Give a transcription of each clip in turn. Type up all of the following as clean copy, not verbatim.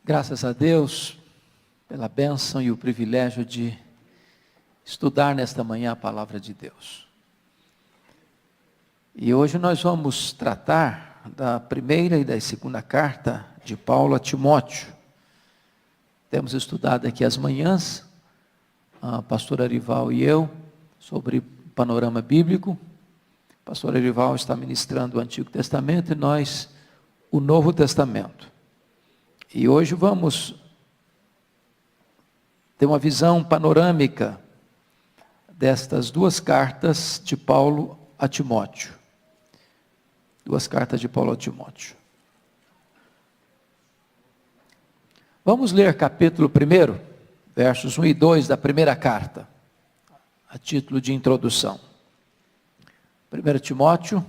Graças a Deus pela bênção e o privilégio de estudar nesta manhã a palavra de Deus. E hoje nós vamos tratar da primeira e da segunda carta de Paulo a Timóteo. Temos estudado aqui as manhãs, a pastora Arival e eu, sobre panorama bíblico. A pastora Arival está ministrando o Antigo Testamento e nós o Novo Testamento. E hoje vamos ter uma visão panorâmica destas duas cartas de Paulo a Timóteo. Duas cartas de Paulo a Timóteo. Vamos ler capítulo 1, versos 1 e 2 da primeira carta, a título de introdução. 1 Timóteo,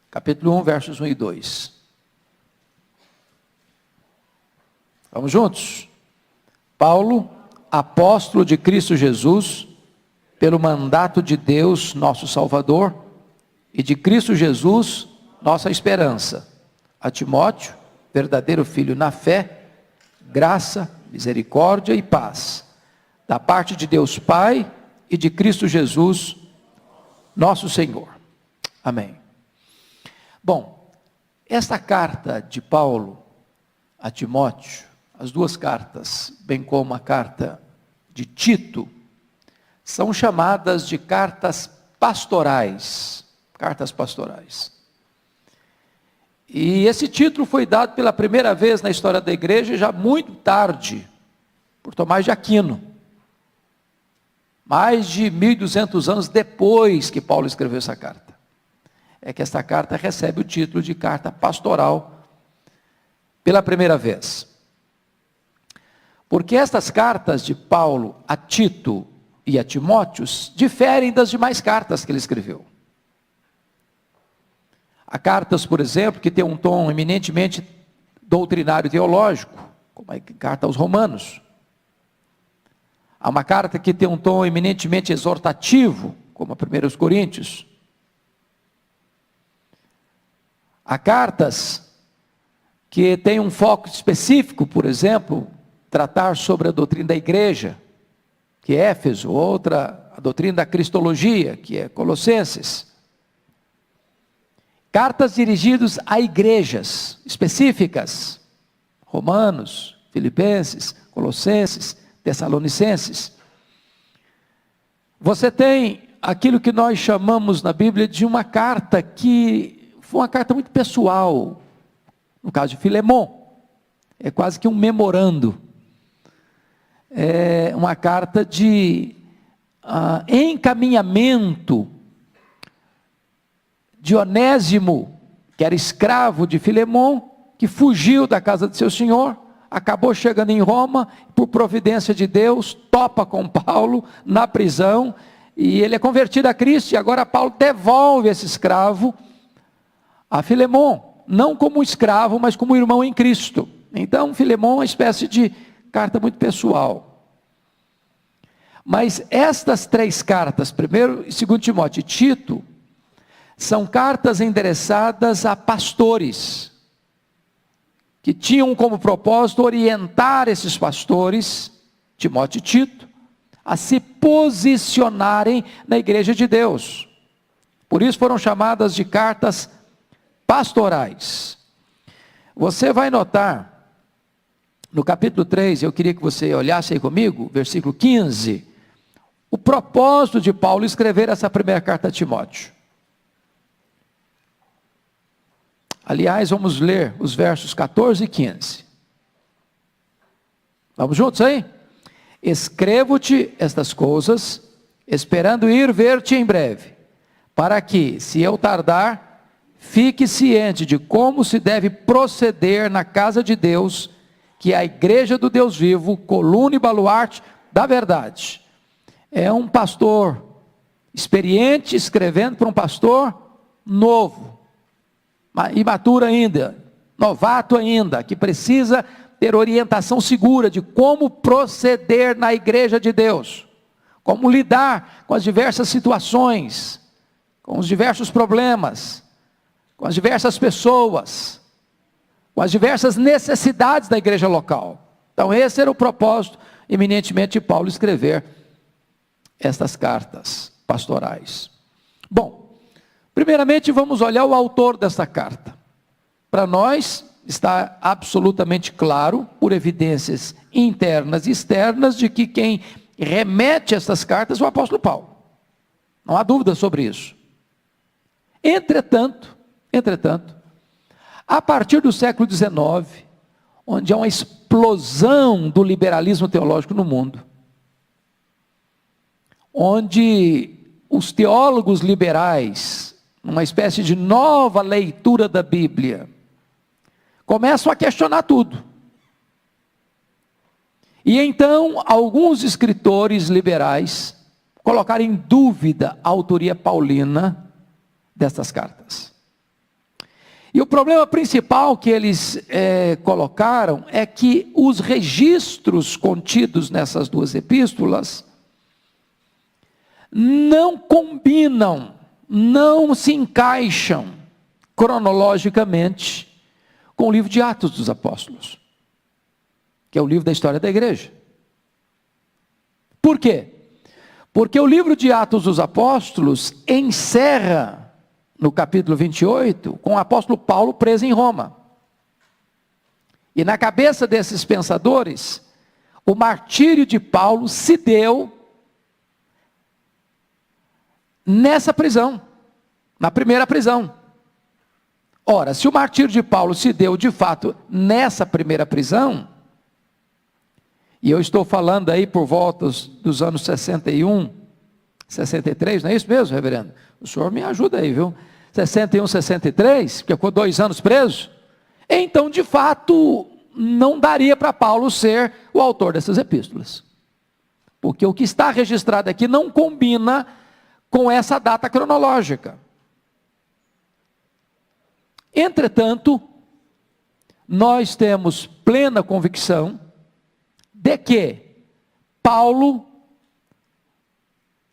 capítulo 1, versos 1 e 2. Vamos juntos? Paulo, apóstolo de Cristo Jesus, pelo mandato de Deus, nosso Salvador, e de Cristo Jesus, nossa esperança. A Timóteo, verdadeiro filho na fé, graça, misericórdia e paz, da parte de Deus Pai e de Cristo Jesus, nosso Senhor. Amém. Bom, esta carta de Paulo a Timóteo, as duas cartas, bem como a carta de Tito, são chamadas de cartas pastorais. Cartas pastorais. E esse título foi dado pela primeira vez na história da igreja, já muito tarde, por Tomás de Aquino. Mais de 1200 anos depois que Paulo escreveu essa carta. É que esta carta recebe o título de carta pastoral pela primeira vez. Porque estas cartas de Paulo a Tito e a Timóteo diferem das demais cartas que ele escreveu. Há cartas, por exemplo, que têm um tom eminentemente doutrinário e teológico, como a carta aos Romanos. Há uma carta que tem um tom eminentemente exortativo, como a 1 Coríntios. Há cartas que têm um foco específico, por exemplo, tratar sobre a doutrina da igreja, que é Éfeso, outra, a doutrina da cristologia, que é Colossenses. Cartas dirigidas a igrejas específicas, Romanos, Filipenses, Colossenses, Tessalonicenses. Você tem aquilo que nós chamamos na Bíblia de uma carta que foi uma carta muito pessoal, no caso de Filemon, é quase que um memorando. É uma carta de encaminhamento de Onésimo, que era escravo de Filemon, que fugiu da casa de seu senhor, acabou chegando em Roma, por providência de Deus, topa com Paulo na prisão, e ele é convertido a Cristo, e agora Paulo devolve esse escravo a Filemon, não como escravo, mas como irmão em Cristo. Então Filemon é uma espécie de carta muito pessoal. Mas estas três cartas, 1 e 2 Timóteo e Tito, são cartas endereçadas a pastores, que tinham como propósito orientar esses pastores, Timóteo e Tito, a se posicionarem na igreja de Deus. Por isso foram chamadas de cartas pastorais. Você vai notar, no capítulo 3, eu queria que você olhasse aí comigo, versículo 15, o propósito de Paulo escrever essa primeira carta a Timóteo. Aliás, vamos ler os versos 14 e 15. Vamos juntos aí? Escrevo-te estas coisas, esperando ir ver-te em breve, para que, se eu tardar, fique ciente de como se deve proceder na casa de Deus, que é a igreja do Deus vivo, coluna e baluarte da verdade. É um pastor experiente escrevendo para um pastor novo, imaturo ainda, novato ainda, que precisa ter orientação segura de como proceder na igreja de Deus, como lidar com as diversas situações, com os diversos problemas, com as diversas pessoas, com com as diversas necessidades da igreja local. Então esse era o propósito eminentemente de Paulo escrever estas cartas pastorais. Bom, primeiramente vamos olhar o autor dessa carta. Para nós está absolutamente claro, por evidências internas e externas, de que quem remete essas cartas é o apóstolo Paulo. Não há dúvida sobre isso. Entretanto, a partir do século XIX, onde há uma explosão do liberalismo teológico no mundo, onde os teólogos liberais, numa espécie de nova leitura da Bíblia, começam a questionar tudo. E então, alguns escritores liberais colocaram em dúvida a autoria paulina destas cartas. E o problema principal que eles colocaram é que os registros contidos nessas duas epístolas não combinam, não se encaixam cronologicamente com o livro de Atos dos Apóstolos, que é o livro da história da igreja. Por quê? Porque o livro de Atos dos Apóstolos encerra, no capítulo 28, com o apóstolo Paulo preso em Roma. E na cabeça desses pensadores, o martírio de Paulo se deu nessa prisão, na primeira prisão. Ora, se o martírio de Paulo se deu de fato nessa primeira prisão, e eu estou falando aí por volta dos anos 61, 63, não é isso mesmo, reverendo? O senhor me ajuda aí, viu? 61, 63, porque ficou 2 anos preso. Então, de fato, não daria para Paulo ser o autor dessas epístolas. Porque o que está registrado aqui não combina com essa data cronológica. Entretanto, nós temos plena convicção de que Paulo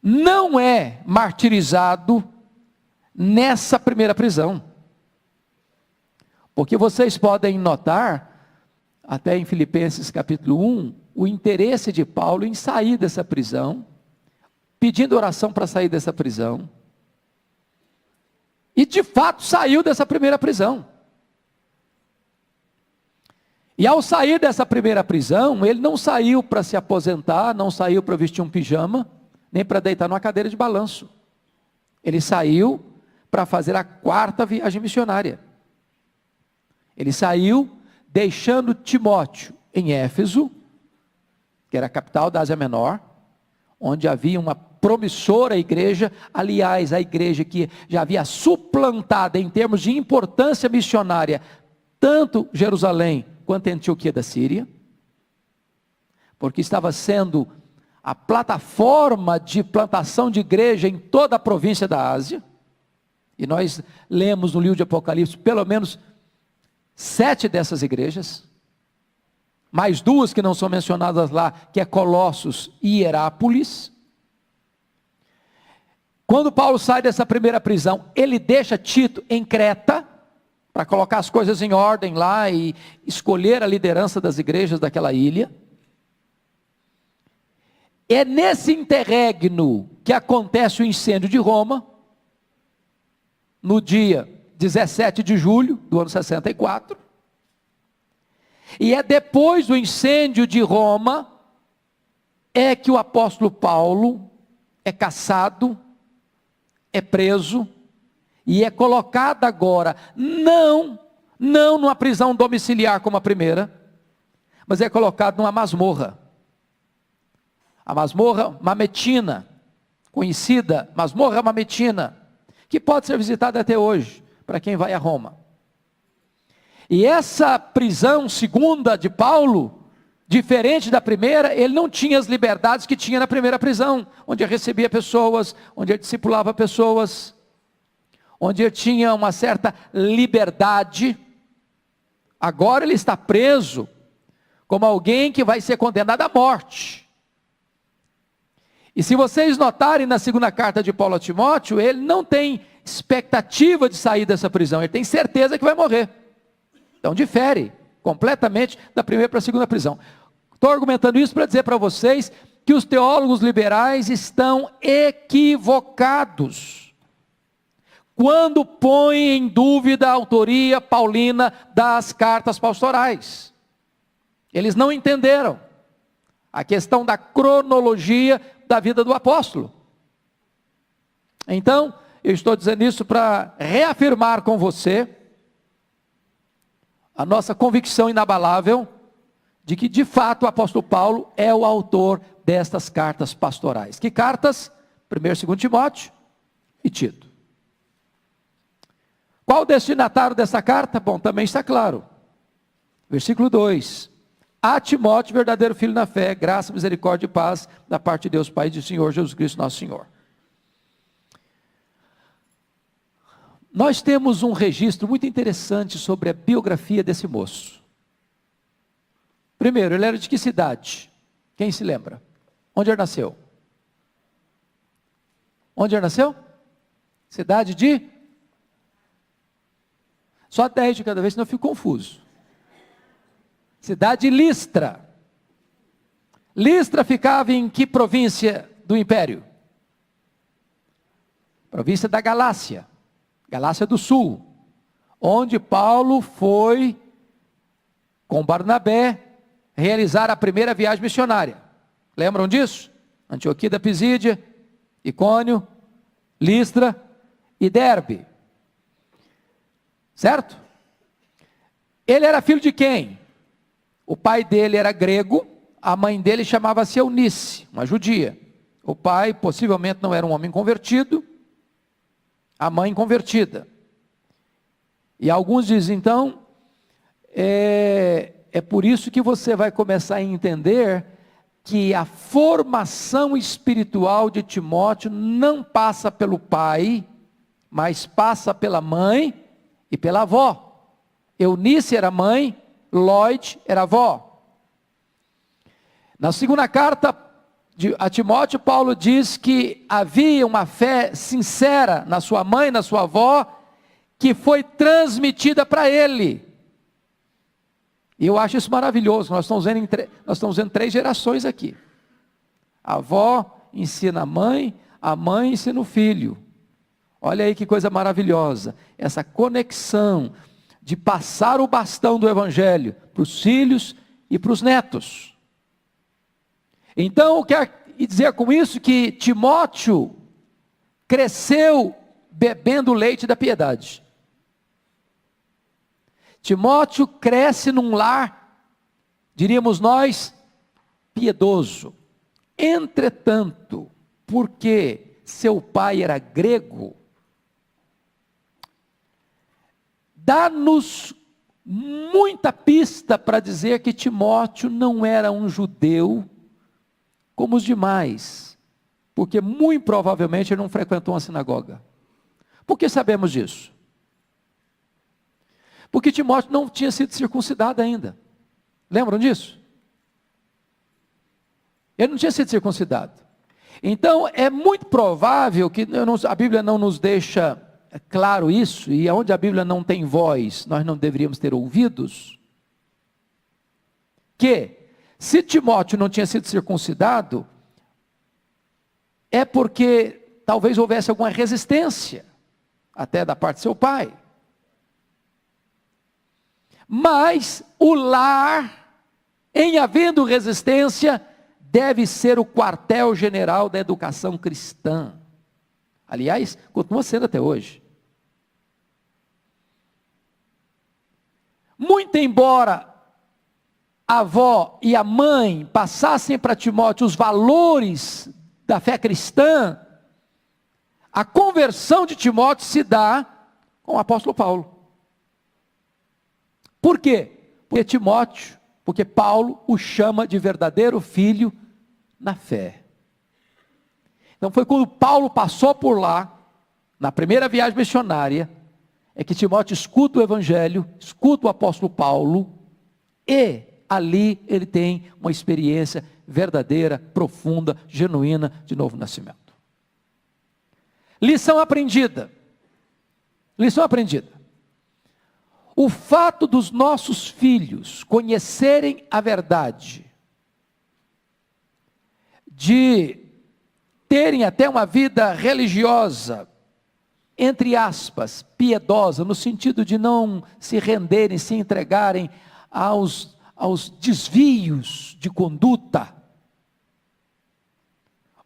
não é martirizado nessa primeira prisão. Porque vocês podem notar, até em Filipenses capítulo 1, o interesse de Paulo em sair dessa prisão, pedindo oração para sair dessa prisão. E de fato saiu dessa primeira prisão. E ao sair dessa primeira prisão, ele não saiu para se aposentar, não saiu para vestir um pijama, nem para deitar numa cadeira de balanço. Ele saiu para fazer a 4ª viagem missionária. Ele saiu deixando Timóteo em Éfeso, que era a capital da Ásia Menor, onde havia uma promissora igreja, aliás, a igreja que já havia suplantado em termos de importância missionária, tanto Jerusalém quanto a Antioquia da Síria, porque estava sendo a plataforma de plantação de igreja em toda a província da Ásia, e nós lemos no livro de Apocalipse, pelo menos 7 dessas igrejas, mais 2 que não são mencionadas lá, que é Colossos e Hierápolis. Quando Paulo sai dessa primeira prisão, ele deixa Tito em Creta, para colocar as coisas em ordem lá e escolher a liderança das igrejas daquela ilha. É nesse interregno que acontece o incêndio de Roma, no dia 17 de julho do ano 64, e é depois do incêndio de Roma, é que o apóstolo Paulo é caçado, é preso, e é colocado agora, não numa prisão domiciliar como a primeira, mas é colocado numa masmorra, a masmorra mametina, conhecida, masmorra mametina, que pode ser visitada até hoje, para quem vai a Roma. E essa prisão segunda de Paulo, diferente da primeira, ele não tinha as liberdades que tinha na primeira prisão, onde ele recebia pessoas, onde ele discipulava pessoas, onde ele tinha uma certa liberdade. Agora ele está preso como alguém que vai ser condenado à morte. E se vocês notarem na segunda carta de Paulo a Timóteo, ele não tem expectativa de sair dessa prisão, ele tem certeza que vai morrer. Então difere completamente da primeira para a segunda prisão. Estou argumentando isso para dizer para vocês que os teólogos liberais estão equivocados quando põem em dúvida a autoria paulina das cartas pastorais. Eles não entenderam a questão da cronologia da vida do apóstolo. Então, eu estou dizendo isso para reafirmar com você a nossa convicção inabalável de que, de fato, o apóstolo Paulo é o autor destas cartas pastorais. Que cartas? 1º e 2º Timóteo e Tito. Qual o destinatário dessa carta? Bom, também está claro. Versículo 2. A Timóteo, verdadeiro filho na fé, graça, misericórdia e paz, da parte de Deus Pai e do Senhor Jesus Cristo, nosso Senhor. Nós temos um registro muito interessante sobre a biografia desse moço. Primeiro, ele era de que cidade? Quem se lembra? Onde ele nasceu? Onde ele nasceu? Cidade de? Só 10 de cada vez, senão eu fico confuso. Cidade de Listra. Listra ficava em que província do império? Província da Galácia. Galácia do Sul, onde Paulo foi, com Barnabé, realizar a primeira viagem missionária. Lembram disso? Antioquia da Pisídia, Icônio, Listra e Derbe. Certo? Ele era filho de quem? O pai dele era grego, a mãe dele chamava-se Eunice, uma judia. O pai possivelmente não era um homem convertido, a mãe convertida. E alguns dizem, então, é por isso que você vai começar a entender que a formação espiritual de Timóteo não passa pelo pai, mas passa pela mãe e pela avó. Eunice era mãe, Lloyd era avó. Na segunda carta a Timóteo, Paulo diz que havia uma fé sincera na sua mãe, na sua avó, que foi transmitida para ele. E eu acho isso maravilhoso. Nós estamos vendo 3 gerações aqui. A avó ensina a mãe ensina o filho. Olha aí que coisa maravilhosa. Essa conexão de passar o bastão do evangelho para os filhos e para os netos. Então, eu quero dizer com isso que Timóteo cresceu bebendo o leite da piedade. Timóteo cresce num lar, diríamos nós, piedoso. Entretanto, porque seu pai era grego, dá-nos muita pista para dizer que Timóteo não era um judeu como os demais, porque muito provavelmente ele não frequentou uma sinagoga. Por que sabemos disso? Porque Timóteo não tinha sido circuncidado ainda. Lembram disso? Ele não tinha sido circuncidado. Então é muito provável que a Bíblia não nos deixa claro isso, e onde a Bíblia não tem voz, nós não deveríamos ter ouvidos, que se Timóteo não tinha sido circuncidado, é porque talvez houvesse alguma resistência, até da parte de seu pai. Mas o lar, em havendo resistência, deve ser o quartel-general da educação cristã. Aliás, continua sendo até hoje. Muito embora a avó e a mãe passassem para Timóteo os valores da fé cristã, a conversão de Timóteo se dá com o apóstolo Paulo. Por quê? Porque Paulo o chama de verdadeiro filho na fé. Então foi quando Paulo passou por lá, na primeira viagem missionária, é que Timóteo escuta o evangelho, escuta o apóstolo Paulo, e ali ele tem uma experiência verdadeira, profunda, genuína de novo nascimento. Lição aprendida. Lição aprendida. o fato dos nossos filhos conhecerem a verdade, de terem até uma vida religiosa, entre aspas, piedosa, no sentido de não se renderem, se entregarem aos desvios de conduta,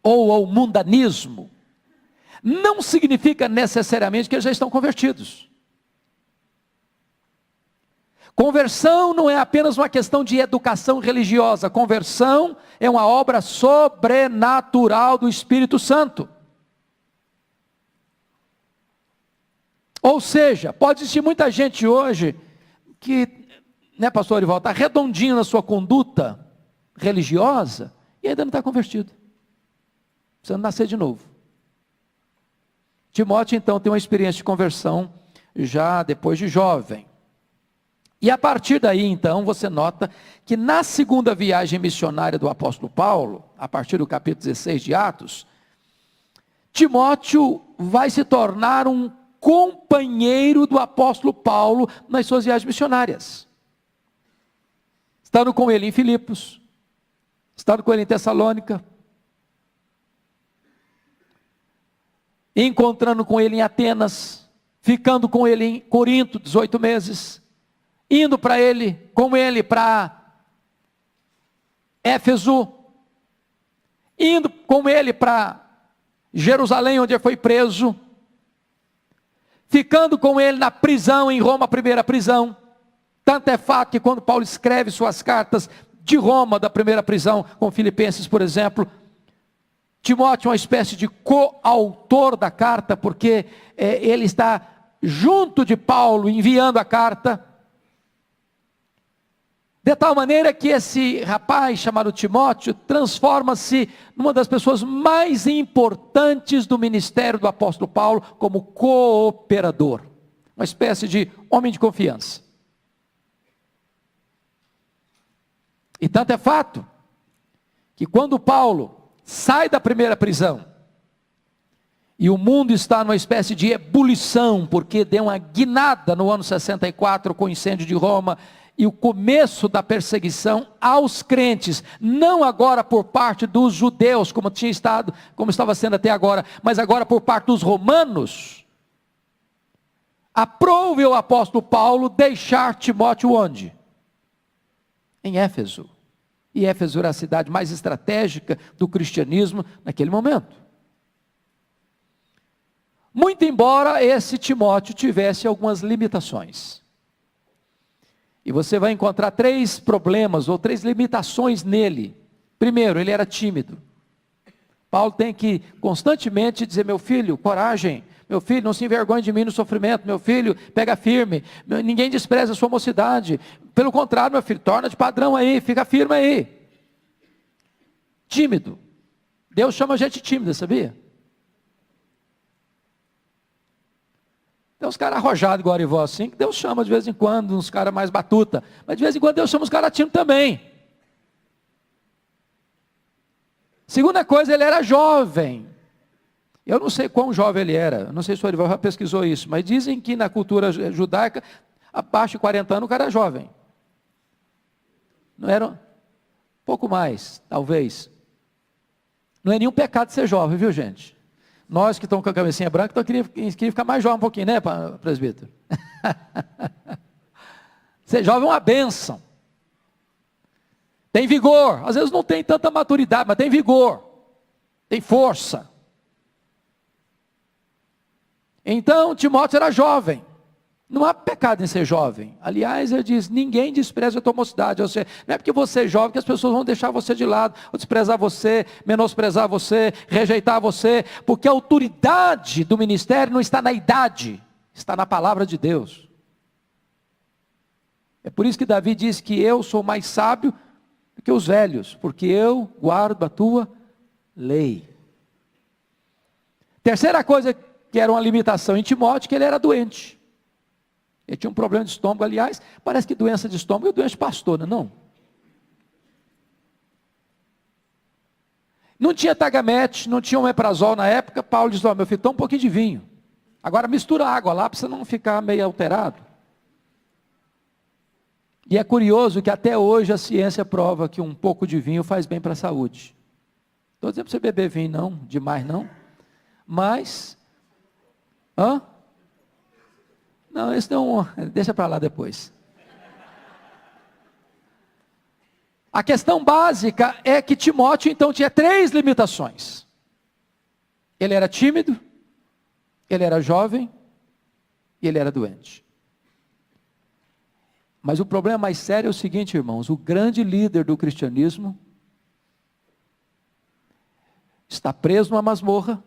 ou ao mundanismo, não significa necessariamente que eles já estão convertidos. Conversão não é apenas uma questão de educação religiosa. Conversão é uma obra sobrenatural do Espírito Santo. Ou seja, pode existir muita gente hoje que, né, pastor Orival, está redondinho na sua conduta religiosa e ainda não está convertido. Precisa nascer de novo. Timóteo, então, tem uma experiência de conversão já depois de jovem. E a partir daí, então, você nota que na segunda viagem missionária do apóstolo Paulo, a partir do capítulo 16 de Atos, Timóteo vai se tornar um companheiro do apóstolo Paulo nas suas viagens missionárias. Estando com ele em Filipos, estando com ele em Tessalônica, encontrando com ele em Atenas, ficando com ele em Corinto, 18 meses, indo com ele para Éfeso, indo com ele para Jerusalém, onde ele foi preso, ficando com ele na prisão em Roma, a primeira prisão. Tanto é fato que quando Paulo escreve suas cartas de Roma, da primeira prisão, com Filipenses, por exemplo, Timóteo é uma espécie de coautor da carta, porque ele está junto de Paulo, enviando a carta, de tal maneira que esse rapaz chamado Timóteo transforma-se numa das pessoas mais importantes do ministério do apóstolo Paulo, como cooperador, uma espécie de homem de confiança. E tanto é fato, que quando Paulo sai da primeira prisão, e o mundo está numa espécie de ebulição, porque deu uma guinada no ano 64 com o incêndio de Roma, e o começo da perseguição aos crentes, não agora por parte dos judeus, como estava sendo até agora, mas agora por parte dos romanos, aprove o apóstolo Paulo deixar Timóteo onde? Em Éfeso. E Éfeso era a cidade mais estratégica do cristianismo naquele momento. Muito embora esse Timóteo tivesse algumas limitações. E você vai encontrar 3 problemas ou 3 limitações nele. Primeiro, ele era tímido. Paulo tem que constantemente dizer: meu filho, coragem, meu filho, não se envergonhe de mim no sofrimento, meu filho, pega firme, ninguém despreza a sua mocidade, pelo contrário, meu filho, torna-te padrão aí, fica firme aí. Tímido. Deus chama a gente tímida, sabia? Tem uns caras arrojados igual Arivó assim, que Deus chama de vez em quando, uns caras mais batuta, mas de vez em quando Deus chama os caras tímidos também. Segunda coisa, ele era jovem. Eu não sei quão jovem ele era, não sei se o Arivó já pesquisou isso, mas dizem que na cultura judaica, abaixo de 40 anos o cara é jovem. Não era? Pouco mais, talvez. Não é nenhum pecado ser jovem, viu, gente? Nós que estamos com a cabecinha branca, então queria ficar mais jovem um pouquinho, né, presbítero? Ser jovem é uma bênção. Tem vigor. Às vezes não tem tanta maturidade, mas tem vigor. Tem força. Então, Timóteo era jovem. Não há pecado em ser jovem. Aliás, ele diz: ninguém despreza a tua mocidade. Ou seja, não é porque você é jovem que as pessoas vão deixar você de lado, ou desprezar você, menosprezar você, rejeitar você, porque a autoridade do ministério não está na idade, está na palavra de Deus. É por isso que Davi diz que eu sou mais sábio do que os velhos, porque eu guardo a tua lei. Terceira coisa que era uma limitação em Timóteo, que ele era doente. Ele tinha um problema de estômago, aliás, parece que doença de estômago é doença de pastor, não? Não tinha tagamete, não tinha omeprazol na época. Paulo diz: ó, meu filho, toma um pouquinho de vinho. Agora mistura água lá, para você não ficar meio alterado. E é curioso que até hoje a ciência prova que um pouco de vinho faz bem para a saúde. Estou dizendo para você beber vinho não, demais não, mas... Não, esse não, deixa para lá depois. A questão básica é que Timóteo então tinha 3 limitações. Ele era tímido, ele era jovem e ele era doente. Mas o problema mais sério é o seguinte, irmãos, o grande líder do cristianismo está preso numa masmorra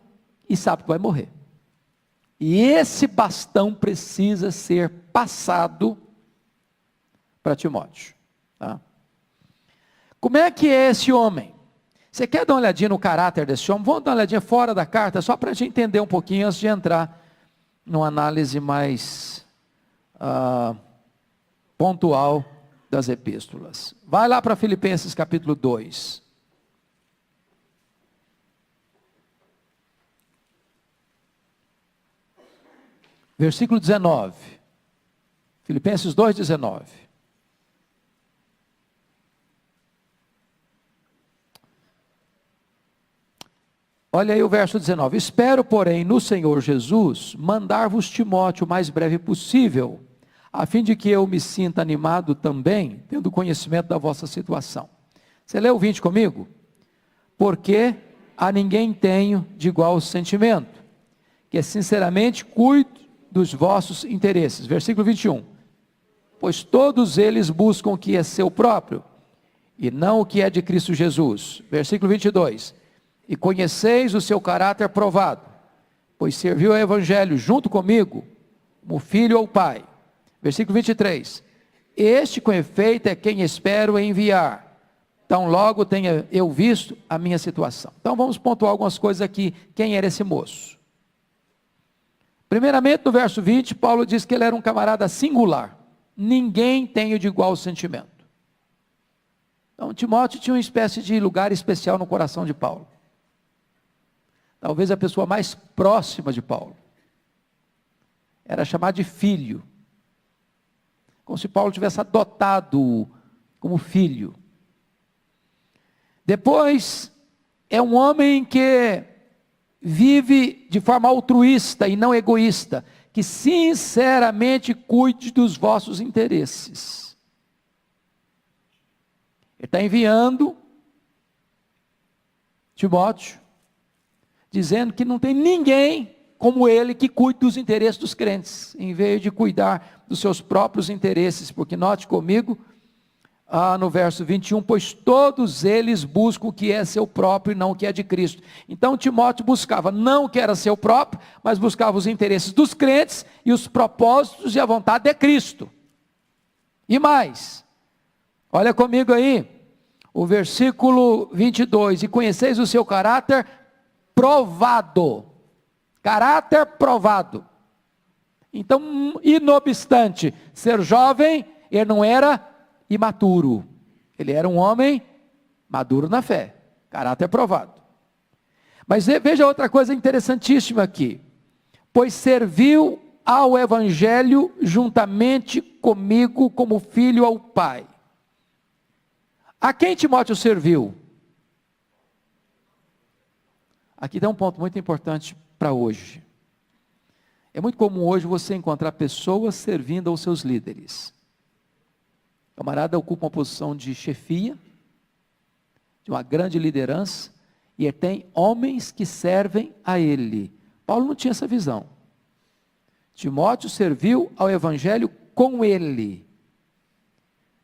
e sabe que vai morrer. E esse bastão precisa ser passado para Timóteo. Tá? Como é que é esse homem? Você quer dar uma olhadinha no caráter desse homem? Vamos dar uma olhadinha fora da carta, só para a gente entender um pouquinho, antes de entrar numa análise mais pontual das epístolas. Vai lá para Filipenses capítulo 2. Versículo 19. Filipenses 2:19. Olha aí o verso 19. Espero, porém, no Senhor Jesus, mandar-vos Timóteo o mais breve possível, a fim de que eu me sinta animado também, tendo conhecimento da vossa situação. Você leu o 20 comigo? Porque a ninguém tenho de igual sentimento, que sinceramente cuido dos vossos interesses. Versículo 21. Pois todos eles buscam o que é seu próprio, e não o que é de Cristo Jesus. Versículo 22. E conheceis o seu caráter provado, pois serviu ao Evangelho junto comigo, como filho ou pai. Versículo 23. Este com efeito é quem espero enviar, tão logo tenha eu visto a minha situação. Então vamos pontuar algumas coisas aqui. Quem era esse moço? Primeiramente, no verso 20, Paulo diz que ele era um camarada singular. Ninguém tem o de igual sentimento. Então, Timóteo tinha uma espécie de lugar especial no coração de Paulo. Talvez a pessoa mais próxima de Paulo. Era chamado de filho. Como se Paulo tivesse adotado como filho. Depois, é um homem que vive de forma altruísta e não egoísta, que sinceramente cuide dos vossos interesses. Ele está enviando Timóteo, dizendo que não tem ninguém como ele que cuide dos interesses dos crentes, em vez de cuidar dos seus próprios interesses, porque note comigo, no verso 21, pois todos eles buscam o que é seu próprio e não o que é de Cristo. Então Timóteo buscava não o que era seu próprio, mas buscava os interesses dos crentes e os propósitos e a vontade de Cristo. E mais, olha comigo aí, o versículo 22, e conheceis o seu caráter provado. Caráter provado. Então, e não obstante ser jovem, ele não era imaturo. Ele era um homem maduro na fé. Caráter provado. Mas veja outra coisa interessantíssima aqui. Pois serviu ao Evangelho juntamente comigo como filho ao Pai. A quem Timóteo serviu? Aqui tem um ponto muito importante para hoje. É muito comum hoje você encontrar pessoas servindo aos seus líderes. O camarada ocupa uma posição de chefia, de uma grande liderança, e ele tem homens que servem a ele. Paulo não tinha essa visão. Timóteo serviu ao Evangelho com ele.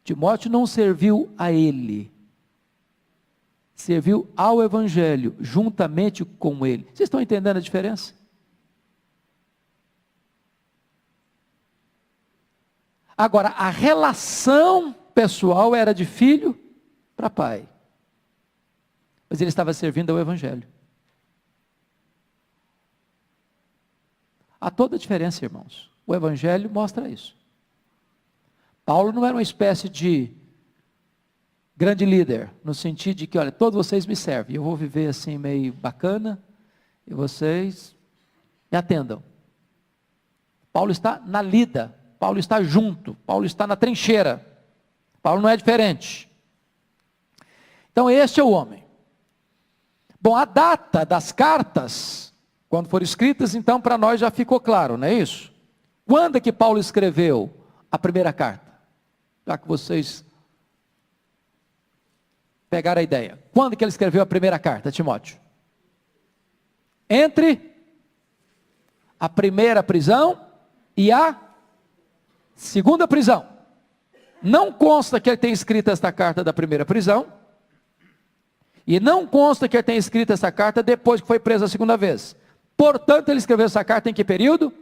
Timóteo não serviu a ele. Serviu ao Evangelho, juntamente com ele. Vocês estão entendendo a diferença? Agora, a relação pessoal era de filho para pai. Mas ele estava servindo ao Evangelho. Há toda a diferença, irmãos. O Evangelho mostra isso. Paulo não era uma espécie de grande líder, no sentido de que, olha, todos vocês me servem, eu vou viver assim meio bacana, e vocês me atendam. Paulo está na lida, Paulo está junto, Paulo está na trincheira. Paulo não é diferente. Então este é o homem. Bom, a data das cartas, quando foram escritas, então para nós já ficou claro, não é isso? Quando é que Paulo escreveu a primeira carta? Já que vocês pegaram a ideia. Quando que ele escreveu a primeira carta, Timóteo? Entre a primeira prisão e a segunda prisão. Não consta que ele tenha escrito esta carta da primeira prisão, e não consta que ele tenha escrito essa carta depois que foi preso a segunda vez. Portanto, ele escreveu essa carta em que período?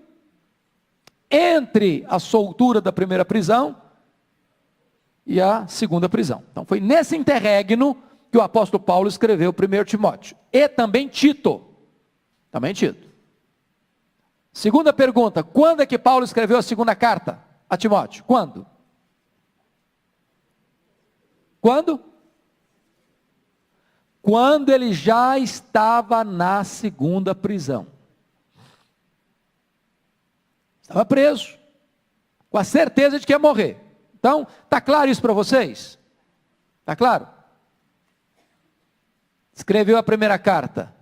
Entre a soltura da primeira prisão e a segunda prisão. Então foi nesse interregno que o apóstolo Paulo escreveu 1 Timóteo. E também Tito. Também Tito. Segunda pergunta, quando é que Paulo escreveu a segunda carta a Timóteo? Quando? Quando? Quando ele já estava na segunda prisão. Estava preso, com a certeza de que ia morrer. Então, está claro isso para vocês? Está claro? Escreveu a primeira carta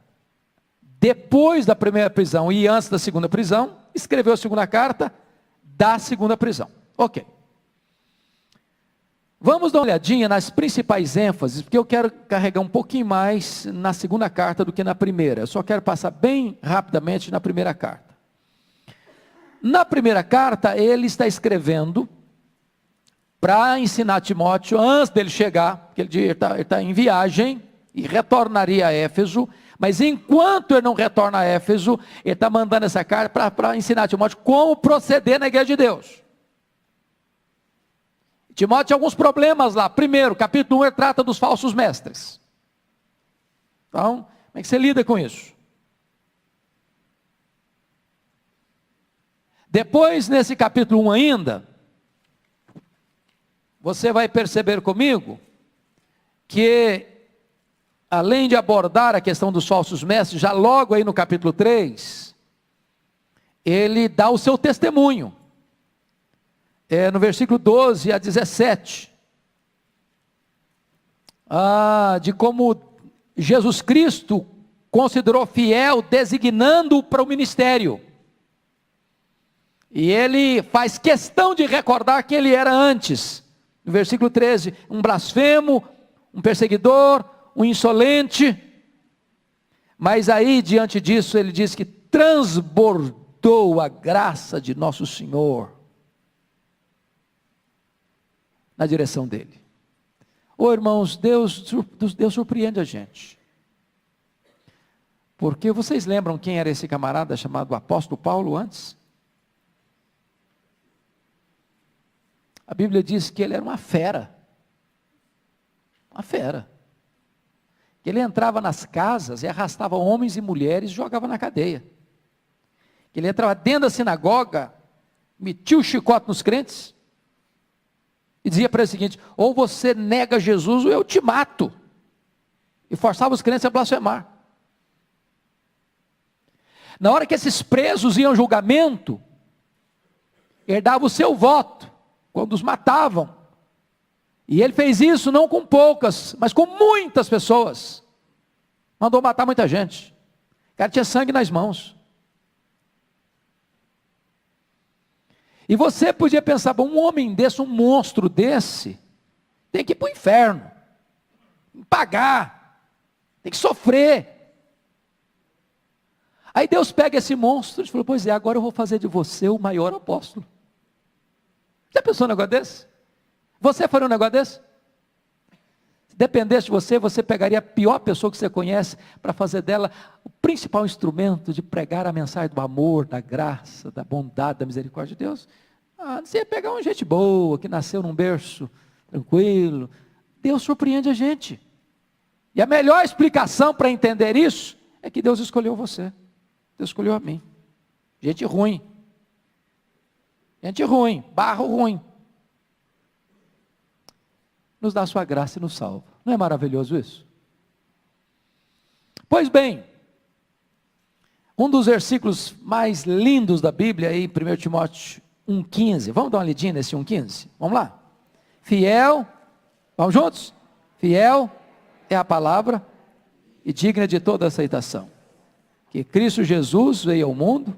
depois da primeira prisão e antes da segunda prisão. Escreveu a segunda carta da segunda prisão. Ok. Vamos dar uma olhadinha nas principais ênfases, porque eu quero carregar um pouquinho mais na segunda carta do que na primeira. Eu só quero passar bem rapidamente na primeira carta. Na primeira carta, ele está escrevendo para ensinar Timóteo, antes dele chegar, porque ele está em viagem e retornaria a Éfeso, mas enquanto ele não retorna a Éfeso, ele está mandando essa carta para ensinar Timóteo como proceder na igreja de Deus. Timóteo tinha alguns problemas lá. Primeiro, capítulo 1, ele trata dos falsos mestres. Então, como é que você lida com isso? Depois, nesse capítulo 1 ainda, você vai perceber comigo, que, além de abordar a questão dos falsos mestres, já logo aí no capítulo 3, ele dá o seu testemunho. No versículo 12 a 17, de como Jesus Cristo considerou fiel, designando-o para o ministério. E ele faz questão de recordar quem ele era antes. No versículo 13, um blasfemo, um perseguidor, um insolente. Mas aí, diante disso, ele diz que transbordou a graça de nosso Senhor na direção dele. Irmãos, Deus surpreende a gente. Porque vocês lembram quem era esse camarada chamado apóstolo Paulo antes? A Bíblia diz que ele era uma fera. Uma fera. Que ele entrava nas casas e arrastava homens e mulheres e jogava na cadeia. Que ele entrava dentro da sinagoga, metia o chicote nos crentes, e dizia para ele o seguinte: ou você nega Jesus ou eu te mato. E forçava os crentes a blasfemar. Na hora que esses presos iam ao julgamento, ele dava o seu voto, quando os matavam. E ele fez isso não com poucas, mas com muitas pessoas. Mandou matar muita gente. O cara tinha sangue nas mãos. E você podia pensar, bom, um homem desse, um monstro desse, tem que ir para o inferno, tem que pagar, tem que sofrer. Aí Deus pega esse monstro e falou, pois é, agora eu vou fazer de você o maior apóstolo. Já pensou um negócio desse? Você faria um negócio desse? Se dependesse de você, você pegaria a pior pessoa que você conhece para fazer dela o principal instrumento de pregar a mensagem do amor, da graça, da bondade, da misericórdia de Deus. Você ia pegar uma gente boa, que nasceu num berço tranquilo. Deus surpreende a gente. E a melhor explicação para entender isso é que Deus escolheu você. Deus escolheu a mim. Gente ruim. Gente ruim, barro ruim. Nos dá a sua graça e nos salva. Não é maravilhoso isso? Pois bem, um dos versículos mais lindos da Bíblia, aí, 1 Timóteo 1,15. Vamos dar uma lidinha nesse 1,15? Vamos lá? Fiel, vamos juntos? Fiel é a palavra e digna de toda aceitação. Que Cristo Jesus veio ao mundo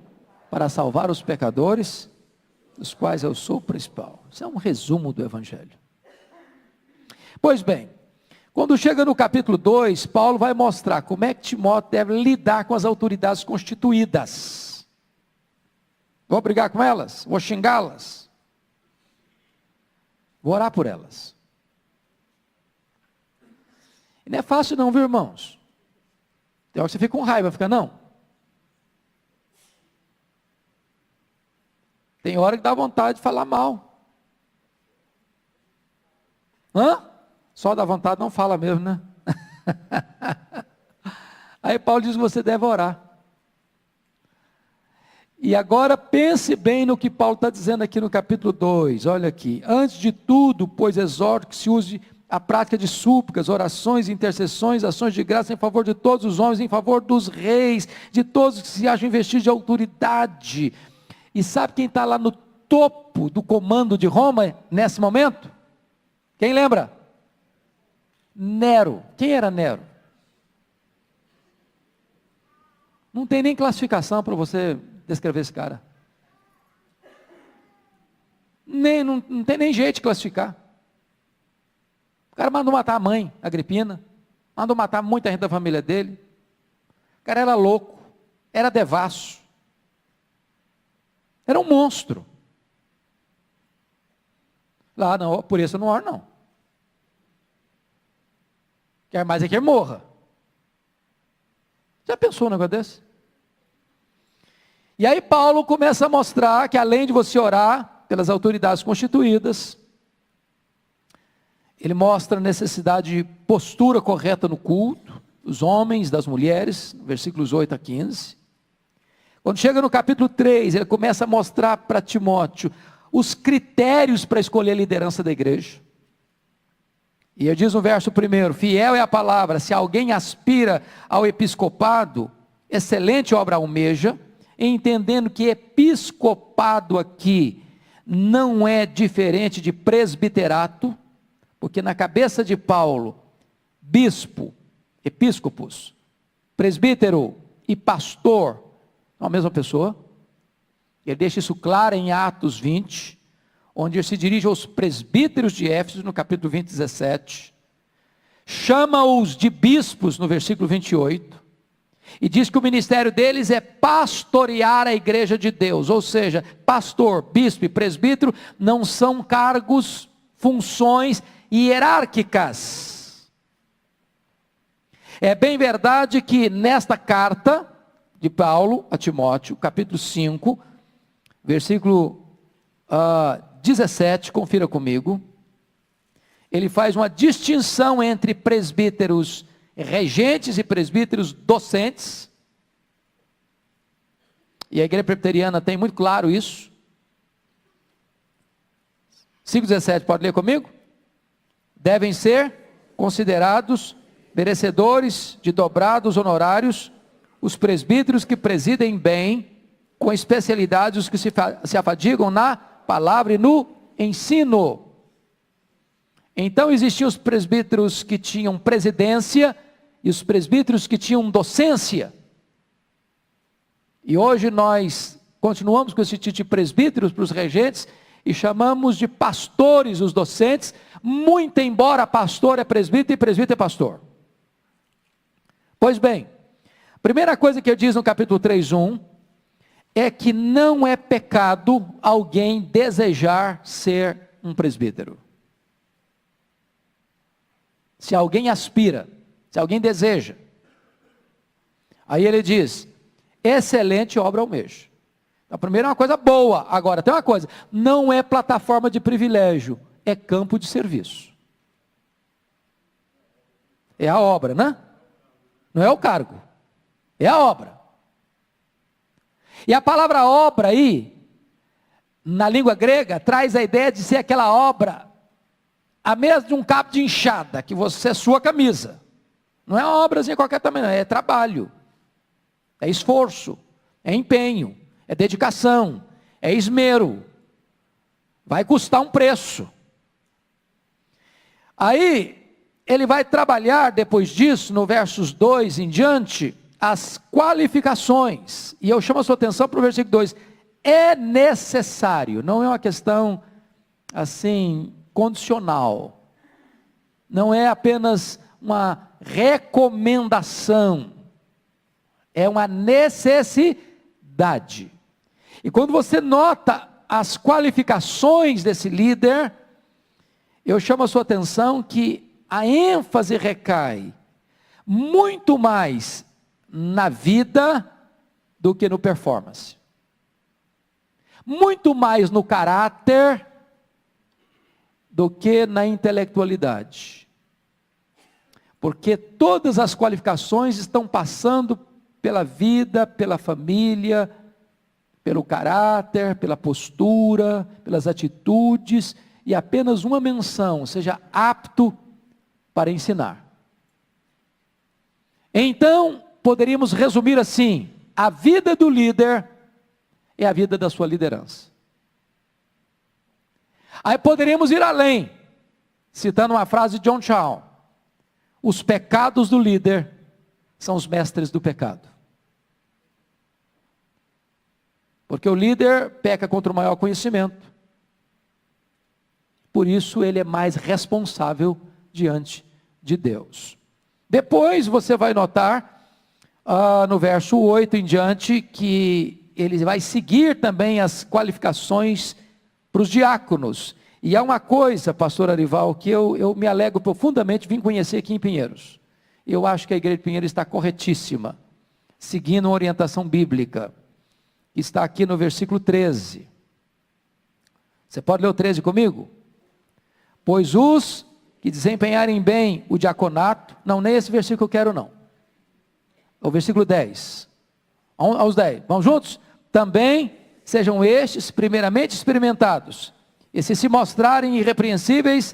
para salvar os pecadores, dos quais eu sou o principal. Isso é um resumo do Evangelho. Pois bem, quando chega no capítulo 2, Paulo vai mostrar como é que Timóteo deve lidar com as autoridades constituídas. Vou brigar com elas? Vou xingá-las? Vou orar por elas. E não é fácil não, viu, irmãos? Tem hora que você fica com raiva, fica não? Tem hora que dá vontade de falar mal. Hã? Só dá vontade, não fala mesmo, né? Aí Paulo diz que você deve orar. E agora pense bem no que Paulo está dizendo aqui no capítulo 2, olha aqui. Antes de tudo, pois exorto que se use a prática de súplicas, orações, intercessões, ações de graça em favor de todos os homens, em favor dos reis, de todos que se acham investidos de autoridade. E sabe quem está lá no topo do comando de Roma nesse momento? Quem lembra? Nero. Quem era Nero? Não tem nem classificação para você descrever esse cara. Não tem nem jeito de classificar. O cara mandou matar a mãe, Agripina, mandou matar muita gente da família dele. O cara era louco, era devasso, era um monstro. Lá não, por isso eu não oro não. Quer mais é que ele morra. Já pensou um negócio desse? E aí Paulo começa a mostrar que além de você orar pelas autoridades constituídas, ele mostra a necessidade de postura correta no culto, dos homens, das mulheres, versículos 8 a 15. Quando chega no capítulo 3, ele começa a mostrar para Timóteo os critérios para escolher a liderança da igreja. E ele diz no verso 1, fiel é a palavra, se alguém aspira ao episcopado, excelente obra almeja, entendendo que episcopado aqui não é diferente de presbiterato, porque na cabeça de Paulo, bispo, episcopos, presbítero e pastor, são a mesma pessoa. Ele deixa isso claro em Atos 20, onde ele se dirige aos presbíteros de Éfeso, no capítulo 20, 17, chama-os de bispos, no versículo 28, e diz que o ministério deles é pastorear a igreja de Deus, ou seja, pastor, bispo e presbítero não são cargos, funções hierárquicas. É bem verdade que nesta carta de Paulo a Timóteo, capítulo 5, versículo 17, confira comigo, ele faz uma distinção entre presbíteros regentes e presbíteros docentes, e a igreja presbiteriana tem muito claro isso. 5,17, pode ler comigo? Devem ser considerados merecedores de dobrados honorários os presbíteros que presidem bem, com especialidade os que se afadigam na palavra e no ensino. Então existiam os presbíteros que tinham presidência e os presbíteros que tinham docência. E hoje nós continuamos com esse título de presbíteros para os regentes e chamamos de pastores os docentes, muito embora pastor é presbítero e presbítero é pastor. Pois bem, a primeira coisa que ele diz no capítulo 3:1 é que não é pecado alguém desejar ser um presbítero. Se alguém aspira, se alguém deseja, aí ele diz, excelente obra almeja. Então, primeiro é uma coisa boa. Agora, tem uma coisa, não é plataforma de privilégio, é campo de serviço. É a obra, né? Não é o cargo, é a obra. E a palavra obra aí, na língua grega, traz a ideia de ser aquela obra, a mesma de um cabo de enxada, que você sua camisa. Não é uma obrazinha qualquer tamanho, é trabalho, é esforço, é empenho, é dedicação, é esmero, vai custar um preço. Aí, ele vai trabalhar depois disso, no versos 2 em diante, as qualificações. E eu chamo a sua atenção para o versículo 2. É necessário, não é uma questão assim, condicional. Não é apenas uma recomendação. É uma necessidade. E quando você nota as qualificações desse líder, eu chamo a sua atenção que a ênfase recai muito mais na vida do que no performance. Muito mais no caráter do que na intelectualidade. Porque todas as qualificações estão passando pela vida, pela família, pelo caráter, pela postura, pelas atitudes, e apenas uma menção: seja apto para ensinar. Então, poderíamos resumir assim: a vida do líder é a vida da sua liderança. Aí poderíamos ir além, citando uma frase de John Chao: os pecados do líder são os mestres do pecado. Porque o líder peca contra o maior conhecimento. Por isso ele é mais responsável diante de Deus. Depois você vai notar, no verso 8 em diante, que ele vai seguir também as qualificações para os diáconos. E há uma coisa, pastor Arival, que eu me alegro profundamente, vim conhecer aqui em Pinheiros. Eu acho que a igreja de Pinheiros está corretíssima, seguindo uma orientação bíblica. Está aqui no versículo 13. Você pode ler o 13 comigo? Pois os que desempenharem bem o diaconato, não, nem esse versículo eu quero não. O versículo 10. Aos 10, vamos juntos? Também sejam estes primeiramente experimentados, e se mostrarem irrepreensíveis,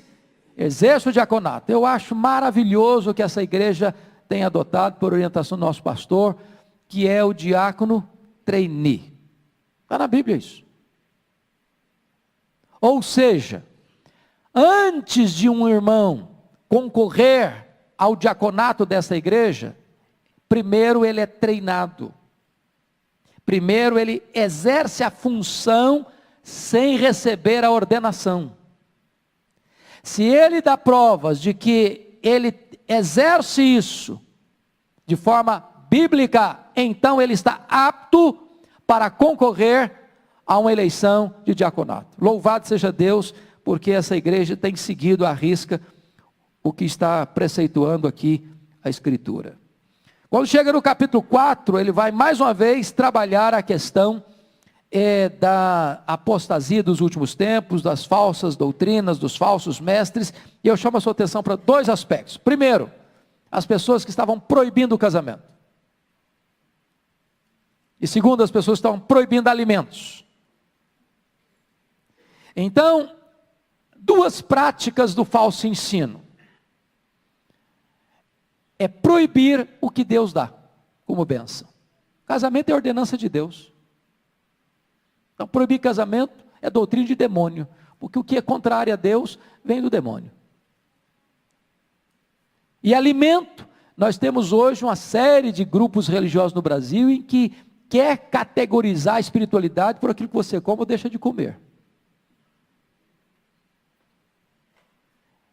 exerçam o diaconato. Eu acho maravilhoso que essa igreja tenha adotado, por orientação do nosso pastor, que é o diácono trainee. Está na Bíblia isso. Ou seja, antes de um irmão concorrer ao diaconato dessa igreja, primeiro ele é treinado. Primeiro ele exerce a função sem receber a ordenação. Se ele dá provas de que ele exerce isso de forma bíblica, então ele está apto para concorrer a uma eleição de diaconato. Louvado seja Deus, porque essa igreja tem seguido à risca o que está preceituando aqui a Escritura. Quando chega no capítulo 4, ele vai mais uma vez trabalhar a questão da apostasia dos últimos tempos, das falsas doutrinas, dos falsos mestres, e eu chamo a sua atenção para dois aspectos. Primeiro, as pessoas que estavam proibindo o casamento. E segundo, as pessoas que estavam proibindo alimentos. Então, duas práticas do falso ensino. É proibir o que Deus dá como bênção. Casamento é ordenança de Deus. Então, proibir casamento é doutrina de demônio, porque o que é contrário a Deus vem do demônio. E alimento, nós temos hoje uma série de grupos religiosos no Brasil em que quer categorizar a espiritualidade por aquilo que você come ou deixa de comer.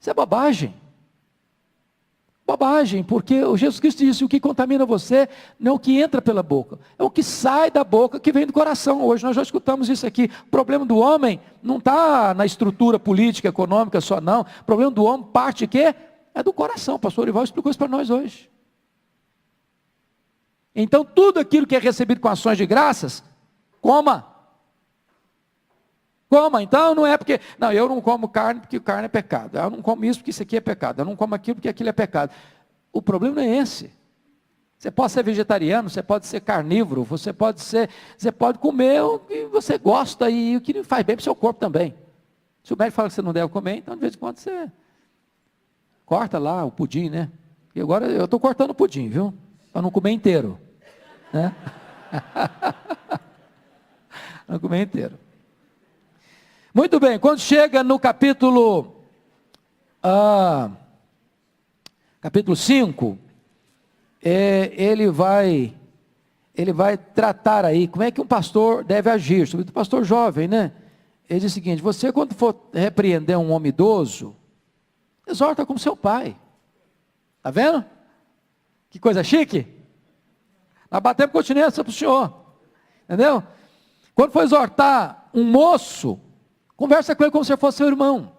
Isso é bobagem. Bobagem, porque o Jesus Cristo disse: o que contamina você não é o que entra pela boca, é o que sai da boca, que vem do coração. Hoje nós já escutamos isso aqui. O problema do homem não está na estrutura política, econômica só não. O problema do homem parte de quê? É do coração. O pastor Ival explicou isso para nós hoje. Então tudo aquilo que é recebido com ações de graças, coma. Coma, então não é porque, não, eu não como carne porque carne é pecado, eu não como isso porque isso aqui é pecado, eu não como aquilo porque aquilo é pecado. O problema não é esse. Você pode ser vegetariano, você pode ser carnívoro, você pode comer o que você gosta e o que faz bem para o seu corpo também. Se o médico fala que você não deve comer, então de vez em quando você corta lá o pudim, né? E agora eu estou cortando o pudim, viu? Para não comer inteiro. Né? Não comer inteiro. Muito bem, quando chega no capítulo capítulo 5, ele vai tratar aí como é que um pastor deve agir, sobretudo o pastor jovem, né? Ele diz o seguinte: você, quando for repreender um homem idoso, exorta como seu pai. Está vendo? Que coisa chique. Nós batemos continência para o senhor. Entendeu? Quando for exortar um moço, conversa com ele como se fosse seu irmão.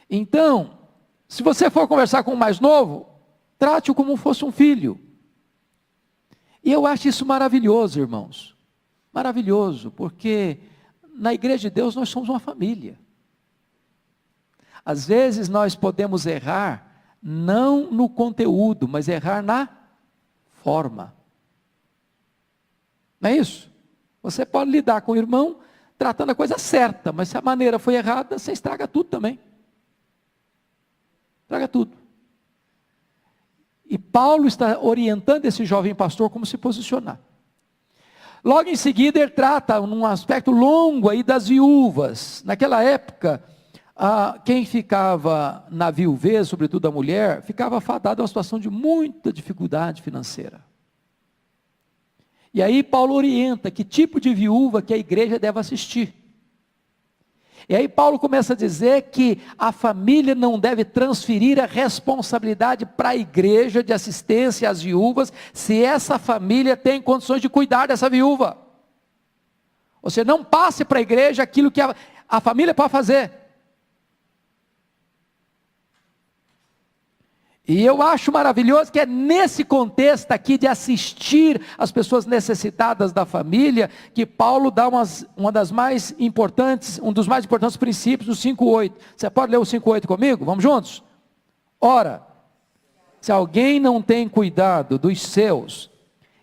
Então, se você for conversar com o mais novo, trate-o como fosse um filho. E eu acho isso maravilhoso, irmãos. Maravilhoso, porque na igreja de Deus nós somos uma família. Às vezes nós podemos errar, não no conteúdo, mas errar na forma. Não é isso? Você pode lidar com o irmão tratando a coisa certa, mas se a maneira foi errada, você estraga tudo também. Estraga tudo. E Paulo está orientando esse jovem pastor como se posicionar. Logo em seguida ele trata num aspecto longo aí das viúvas. Naquela época, quem ficava na viuvez, sobretudo a mulher, ficava fadado a uma situação de muita dificuldade financeira. E aí Paulo orienta que tipo de viúva que a igreja deve assistir. E aí Paulo começa a dizer que a família não deve transferir a responsabilidade para a igreja de assistência às viúvas, se essa família tem condições de cuidar dessa viúva. Ou seja, não passe para a igreja aquilo que a família pode fazer. E eu acho maravilhoso que é nesse contexto aqui de assistir as pessoas necessitadas da família, que Paulo dá um dos mais importantes princípios do 5:8. Você pode ler o 5:8 comigo? Vamos juntos? Ora, se alguém não tem cuidado dos seus,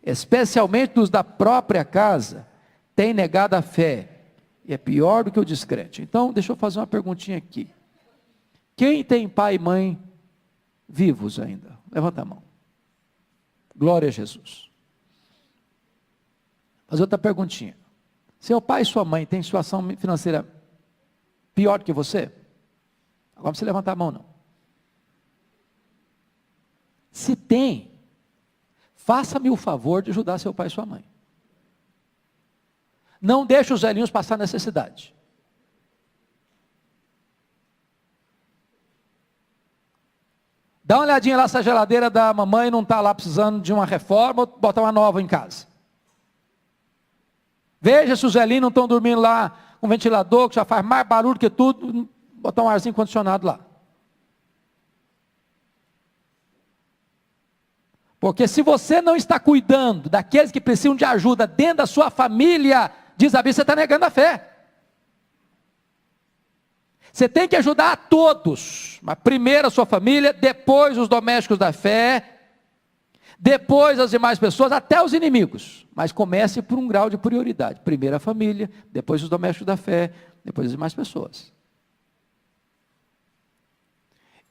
especialmente dos da própria casa, tem negado a fé, e é pior do que o descrente. Então, deixa eu fazer uma perguntinha aqui. Quem tem pai e mãe vivos ainda? Levanta a mão. Glória a Jesus. Fazer outra perguntinha. Seu pai e sua mãe têm situação financeira pior do que você? Agora não precisa levantar a mão não. Se tem, faça-me o favor de ajudar seu pai e sua mãe. Não deixe os velhinhos passar necessidade. Dá uma olhadinha lá se a geladeira da mamãe não está lá precisando de uma reforma, ou botar uma nova em casa. Veja se os velhinhos não estão dormindo lá com ventilador, que já faz mais barulho que tudo, botar um arzinho condicionado lá. Porque se você não está cuidando daqueles que precisam de ajuda dentro da sua família, diz a Bíblia, você está negando a fé. Você tem que ajudar a todos, mas primeiro a sua família, depois os domésticos da fé, depois as demais pessoas, até os inimigos. Mas comece por um grau de prioridade. Primeiro a família, depois os domésticos da fé, depois as demais pessoas.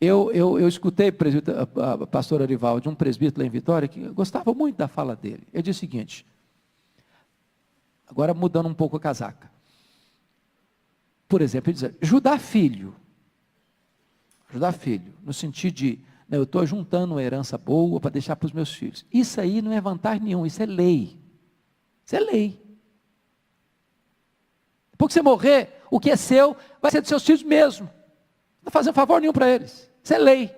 Eu escutei a pastora Arivaldi, um presbítero lá em Vitória, que eu gostava muito da fala dele. Ele disse o seguinte, agora mudando um pouco a casaca. Por exemplo, ele diz, ajudar filho, no sentido de, eu estou juntando uma herança boa para deixar para os meus filhos. Isso aí não é vantagem nenhuma, isso é lei. Isso é lei. Depois que você morrer, o que é seu, vai ser dos seus filhos mesmo. Não está fazendo favor nenhum para eles. Isso é lei.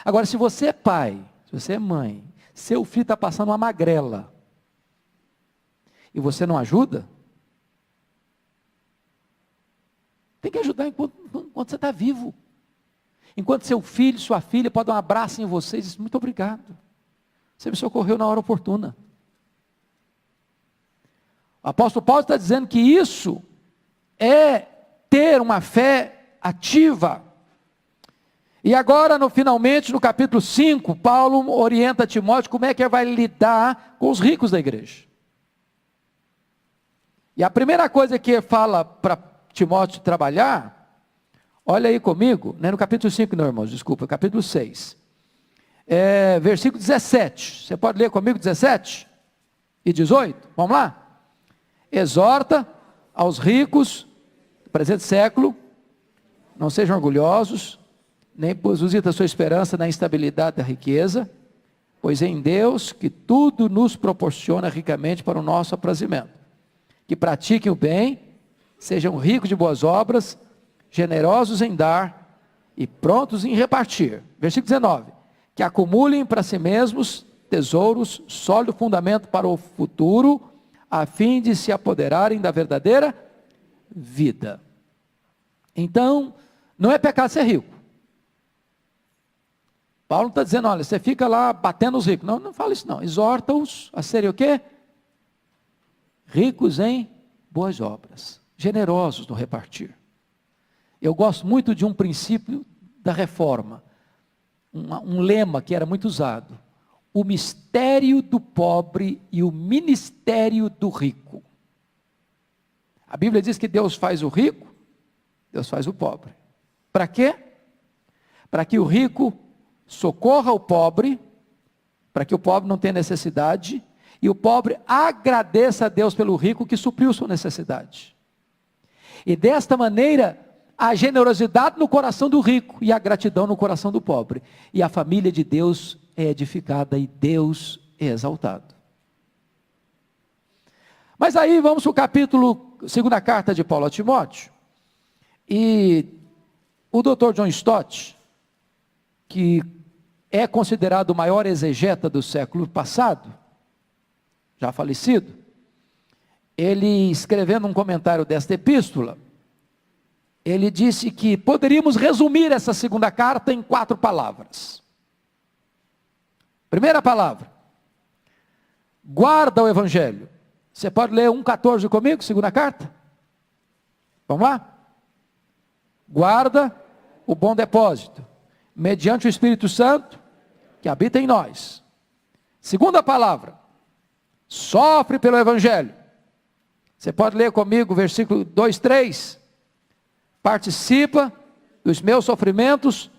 Agora, se você é pai, se você é mãe, seu filho está passando uma magrela, e você não ajuda, tem que ajudar enquanto você está vivo. Enquanto seu filho, sua filha, pode dar um abraço em você e dizer, muito obrigado. Você me socorreu na hora oportuna. O apóstolo Paulo está dizendo que isso é ter uma fé ativa. E agora, finalmente, no capítulo 5, Paulo orienta Timóteo como é que ele vai lidar com os ricos da igreja. E a primeira coisa que ele fala para Timóteo trabalhar, olha aí comigo, não é no capítulo 5 não, irmãos, desculpa, capítulo 6, versículo 17, você pode ler comigo 17 e 18, vamos lá? Exorta aos ricos, presente século, não sejam orgulhosos, nem depositem a sua esperança na instabilidade da riqueza, pois é em Deus que tudo nos proporciona ricamente para o nosso aprazimento. Que pratiquem o bem, sejam ricos de boas obras, generosos em dar e prontos em repartir. Versículo 19. Que acumulem para si mesmos tesouros, sólido fundamento para o futuro, a fim de se apoderarem da verdadeira vida. Então, não é pecado ser rico. Paulo não está dizendo, olha, você fica lá batendo os ricos. Não, não fala isso não. Exorta-os a serem o quê? Ricos em boas obras, generosos no repartir. Eu gosto muito de um princípio da reforma, um lema que era muito usado: o mistério do pobre e o ministério do rico. A Bíblia diz que Deus faz o rico, Deus faz o pobre. Para quê? Para que o rico socorra o pobre, para que o pobre não tenha necessidade, e o pobre agradeça a Deus pelo rico que supriu sua necessidade. E desta maneira, a generosidade no coração do rico e a gratidão no coração do pobre. E a família de Deus é edificada e Deus é exaltado. Mas aí vamos para o capítulo, segunda carta de Paulo a Timóteo. E o Dr. John Stott, que é considerado o maior exegeta do século passado, já falecido, ele escrevendo um comentário desta epístola, ele disse que poderíamos resumir essa segunda carta em 4 palavras. Primeira palavra, guarda o Evangelho. Você pode ler 1,14 comigo, segunda carta? Vamos lá? Guarda o bom depósito, mediante o Espírito Santo, que habita em nós. Segunda palavra, sofre pelo Evangelho. Você pode ler comigo, versículo 2, 3. Participa dos meus sofrimentos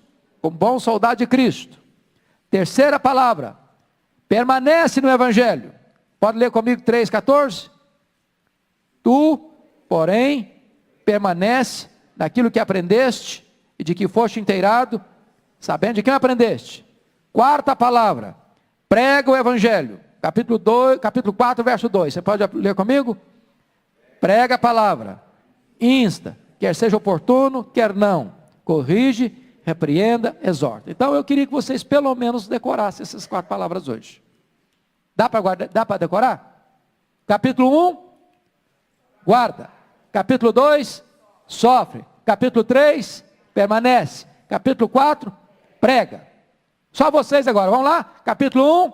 como bom soldado de Cristo. Terceira palavra, permanece no Evangelho. Pode ler comigo 3, 14. Tu, porém, permanece naquilo que aprendeste e de que foste inteirado, sabendo de quem aprendeste. Quarta palavra, prega o Evangelho. Capítulo 4, verso 2. Você pode ler comigo? Prega a palavra, insta, quer seja oportuno, quer não, corrige, repreenda, exorta. Então eu queria que vocês pelo menos decorassem essas 4 palavras hoje. Dá para decorar? Capítulo 1, guarda. Capítulo 2, sofre. Capítulo 3, permanece. Capítulo 4, prega. Só vocês agora, vamos lá? Capítulo 1,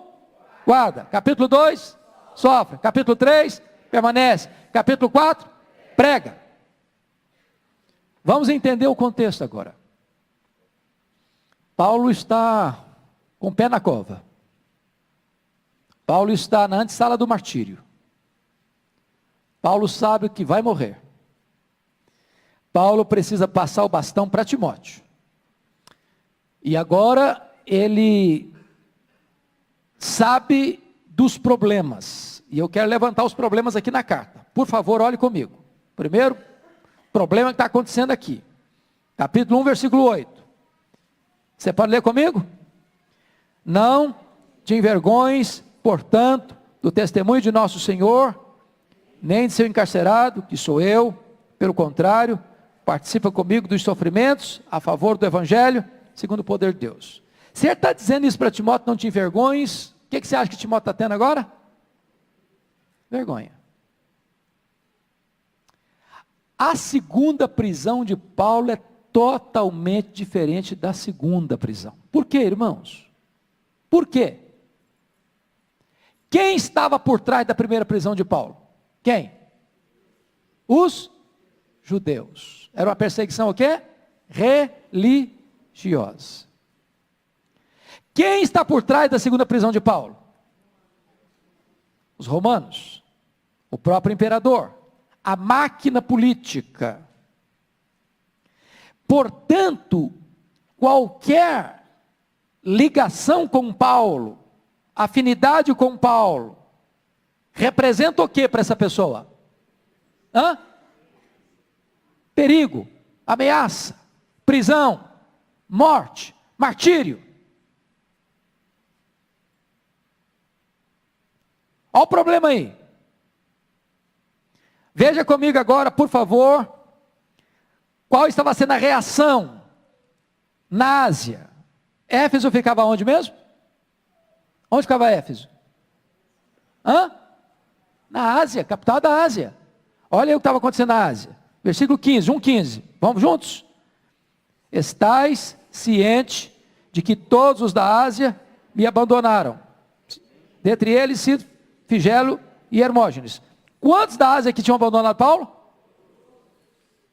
guarda. Capítulo 2, sofre. Capítulo 3, permanece. Capítulo 4, prega. Vamos entender o contexto agora. Paulo está com o pé na cova. Paulo está na antessala do martírio. Paulo sabe que vai morrer. Paulo precisa passar o bastão para Timóteo. E agora ele sabe dos problemas. E eu quero levantar os problemas aqui na carta. Por favor, olhe comigo. Primeiro problema que está acontecendo aqui. Capítulo 1, versículo 8. Você pode ler comigo? Não te envergonhes, portanto, do testemunho de nosso Senhor, nem de seu encarcerado, que sou eu. Pelo contrário, participa comigo dos sofrimentos a favor do Evangelho, segundo o poder de Deus. Se ele está dizendo isso para Timóteo, não te envergonhes, o que você acha que Timóteo está tendo agora? Vergonha. A segunda prisão de Paulo é totalmente diferente da segunda prisão. Por quê, irmãos? Por quê? Quem estava por trás da primeira prisão de Paulo? Quem? Os judeus. Era uma perseguição o quê? Religiosa. Quem está por trás da segunda prisão de Paulo? Os romanos. O próprio imperador. A máquina política. Portanto, qualquer ligação com Paulo, afinidade com Paulo, representa o que para essa pessoa? perigo, ameaça, prisão, morte, martírio. Olha o problema aí. Veja comigo agora, por favor, qual estava sendo a reação na Ásia. Éfeso ficava onde mesmo? Onde ficava Éfeso? Na Ásia, capital da Ásia. Olha aí o que estava acontecendo na Ásia. Versículo 15, 1,15. Vamos juntos? Estais ciente de que todos os da Ásia me abandonaram. Dentre eles, Cito, Figelo e Hermógenes. Quantos da Ásia que tinham abandonado Paulo?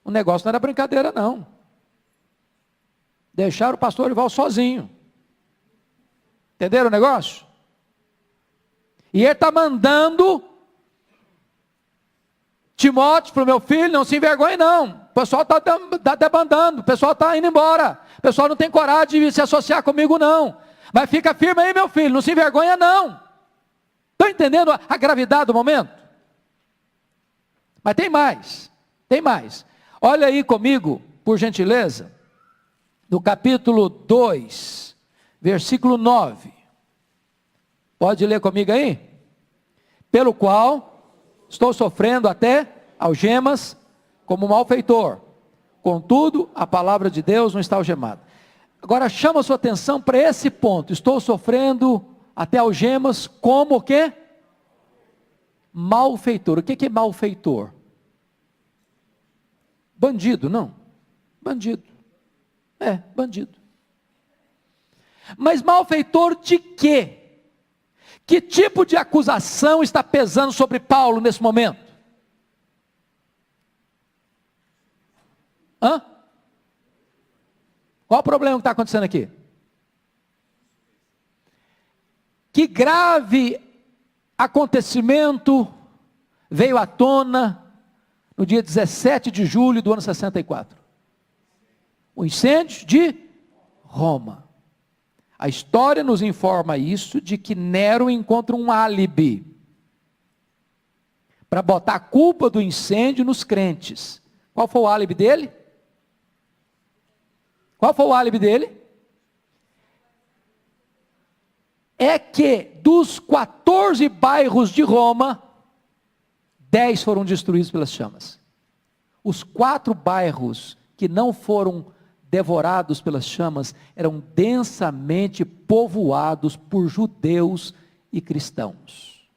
O negócio não era brincadeira, não. Deixaram o pastor Orival sozinho. Entenderam o negócio? E ele está mandando Timóteo para o meu filho, não se envergonhe não. O pessoal está debandando, o pessoal está indo embora. O pessoal não tem coragem de se associar comigo não. Mas fica firme aí, meu filho, não se envergonha não. Estão entendendo a gravidade do momento? Mas tem mais, tem mais. Olha aí comigo, por gentileza, no capítulo 2, versículo 9. Pode ler comigo aí? Pelo qual estou sofrendo até algemas como malfeitor. Contudo, a palavra de Deus não está algemada. Agora chama a sua atenção para esse ponto. Estou sofrendo até algemas como o quê? Malfeitor. O que é malfeitor? Bandido, não? Bandido. Bandido. Mas malfeitor de quê? Que tipo de acusação está pesando sobre Paulo nesse momento? Qual o problema que está acontecendo aqui? Que grave acontecimento veio à tona no dia 17 de julho do ano 64. O incêndio de Roma. A história nos informa isso, de que Nero encontra um álibi para botar a culpa do incêndio nos crentes. Qual foi o álibi dele? Qual foi o álibi dele? É que dos 14 bairros de Roma, 10 foram destruídos pelas chamas. Os 4 bairros que não foram devorados pelas chamas eram densamente povoados por judeus e cristãos.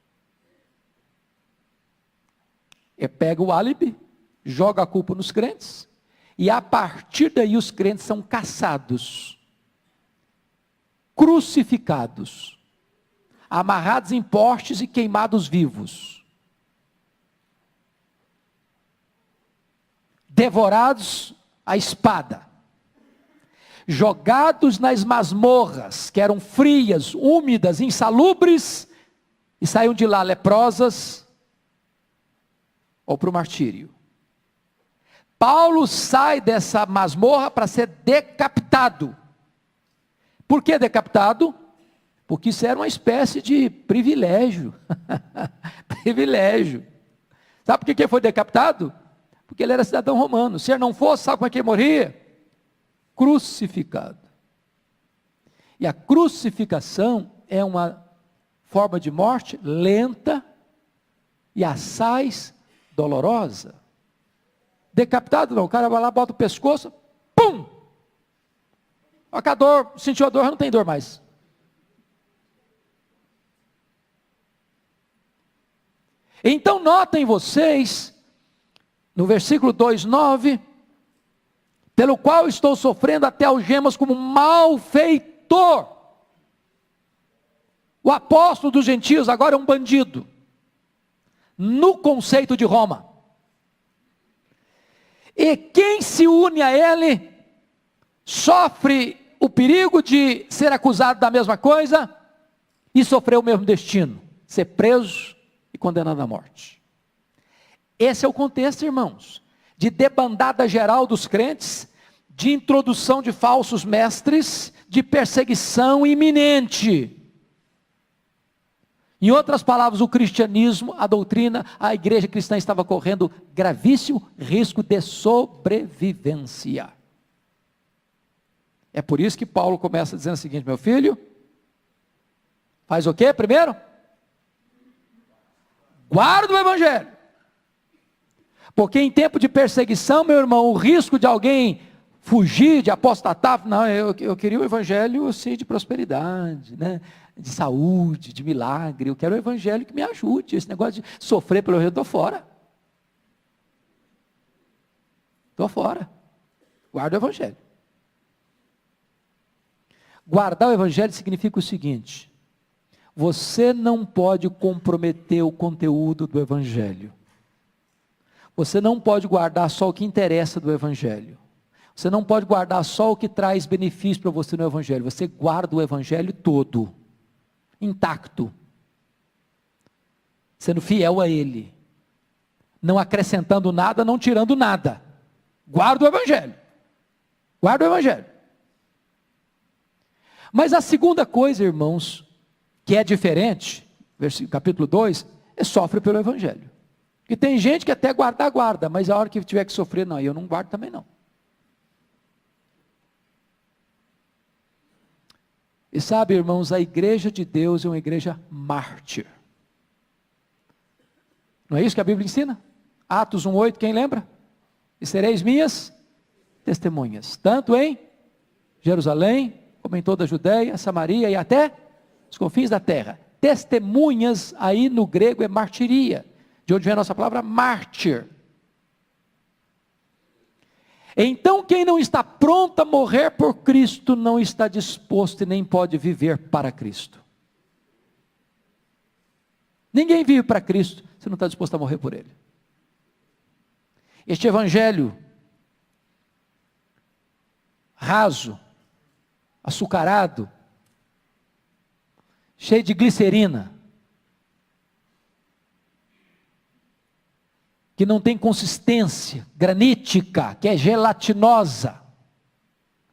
Ele pega o álibi, joga a culpa nos crentes, e a partir daí os crentes são caçados, crucificados, amarrados em postes e queimados vivos, devorados à espada, jogados nas masmorras, que eram frias, úmidas, insalubres, e saíam de lá leprosas, ou para o martírio. Paulo sai dessa masmorra para ser decapitado. Por que decapitado? Porque isso era uma espécie de privilégio. Privilégio. Sabe por que ele foi decapitado? Porque ele era cidadão romano. Se ele não fosse, sabe como é que ele morria? Crucificado. E a crucificação é uma forma de morte lenta e assaz dolorosa. Decapitado não, o cara vai lá, bota o pescoço, pum! A dor, sentiu a dor, não tem dor mais. Então notem vocês, no versículo 2:9, pelo qual estou sofrendo até algemas como malfeitor. O apóstolo dos gentios agora é um bandido, no conceito de Roma. E quem se une a ele, sofre o perigo de ser acusado da mesma coisa, e sofrer o mesmo destino, ser preso e condenado à morte. Esse é o contexto, irmãos, de debandada geral dos crentes, de introdução de falsos mestres, de perseguição iminente. Em outras palavras, o cristianismo, a doutrina, a igreja cristã estava correndo gravíssimo risco de sobrevivência. É por isso que Paulo começa dizendo o seguinte: meu filho, faz o quê primeiro? Guarda o evangelho. Porque em tempo de perseguição, meu irmão, o risco de alguém fugir, de apostatar, não, eu queria o evangelho assim, de prosperidade, né? De saúde, de milagre, eu quero o evangelho que me ajude, esse negócio de sofrer pelo reino, estou fora. Estou fora. Guarda o evangelho. Guardar o evangelho significa o seguinte: você não pode comprometer o conteúdo do evangelho. Você não pode guardar só o que interessa do evangelho. Você não pode guardar só o que traz benefício para você no evangelho. Você guarda o evangelho todo, intacto, sendo fiel a ele, não acrescentando nada, não tirando nada. Guarda o evangelho. Guarda o evangelho. Mas a segunda coisa, irmãos, que é diferente, capítulo 2, é sofre pelo evangelho. Porque tem gente que até guarda, mas a hora que tiver que sofrer, não, eu não guardo também não. E sabe, irmãos, a igreja de Deus é uma igreja mártir. Não é isso que a Bíblia ensina? Atos 1:8, quem lembra? E sereis minhas testemunhas, tanto em Jerusalém, como em toda a Judéia, Samaria e até os confins da terra. Testemunhas aí no grego é martiria, de onde vem a nossa palavra mártir. Então quem não está pronto a morrer por Cristo, não está disposto e nem pode viver para Cristo. Ninguém vive para Cristo, se não está disposto a morrer por Ele. Este evangelho raso, açucarado, cheio de glicerina, que não tem consistência, granítica, que é gelatinosa,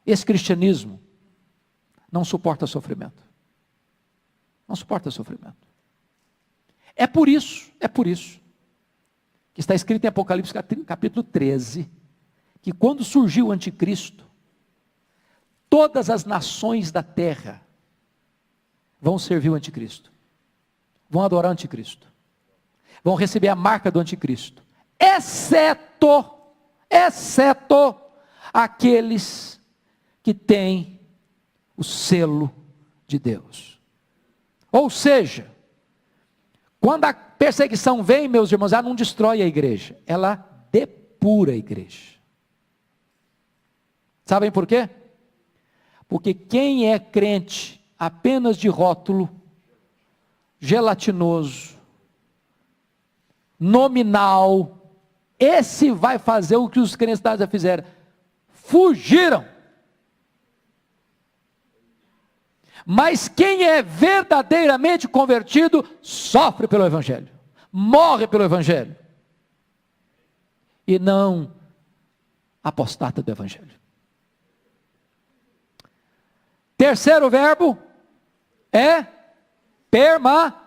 esse cristianismo não suporta sofrimento. Não suporta sofrimento. É por isso que está escrito em Apocalipse capítulo 13, que quando surgiu o anticristo, todas as nações da terra vão servir o anticristo, vão adorar o anticristo, vão receber a marca do anticristo, exceto aqueles que têm o selo de Deus. Ou seja, quando a perseguição vem, meus irmãos, ela não destrói a igreja, ela depura a igreja. Sabem por quê? Porque quem é crente apenas de rótulo, gelatinoso, nominal, esse vai fazer o que os crentes já fizeram, fugiram. Mas quem é verdadeiramente convertido, sofre pelo evangelho, morre pelo evangelho, e não apostata do evangelho. Terceiro verbo é permanece.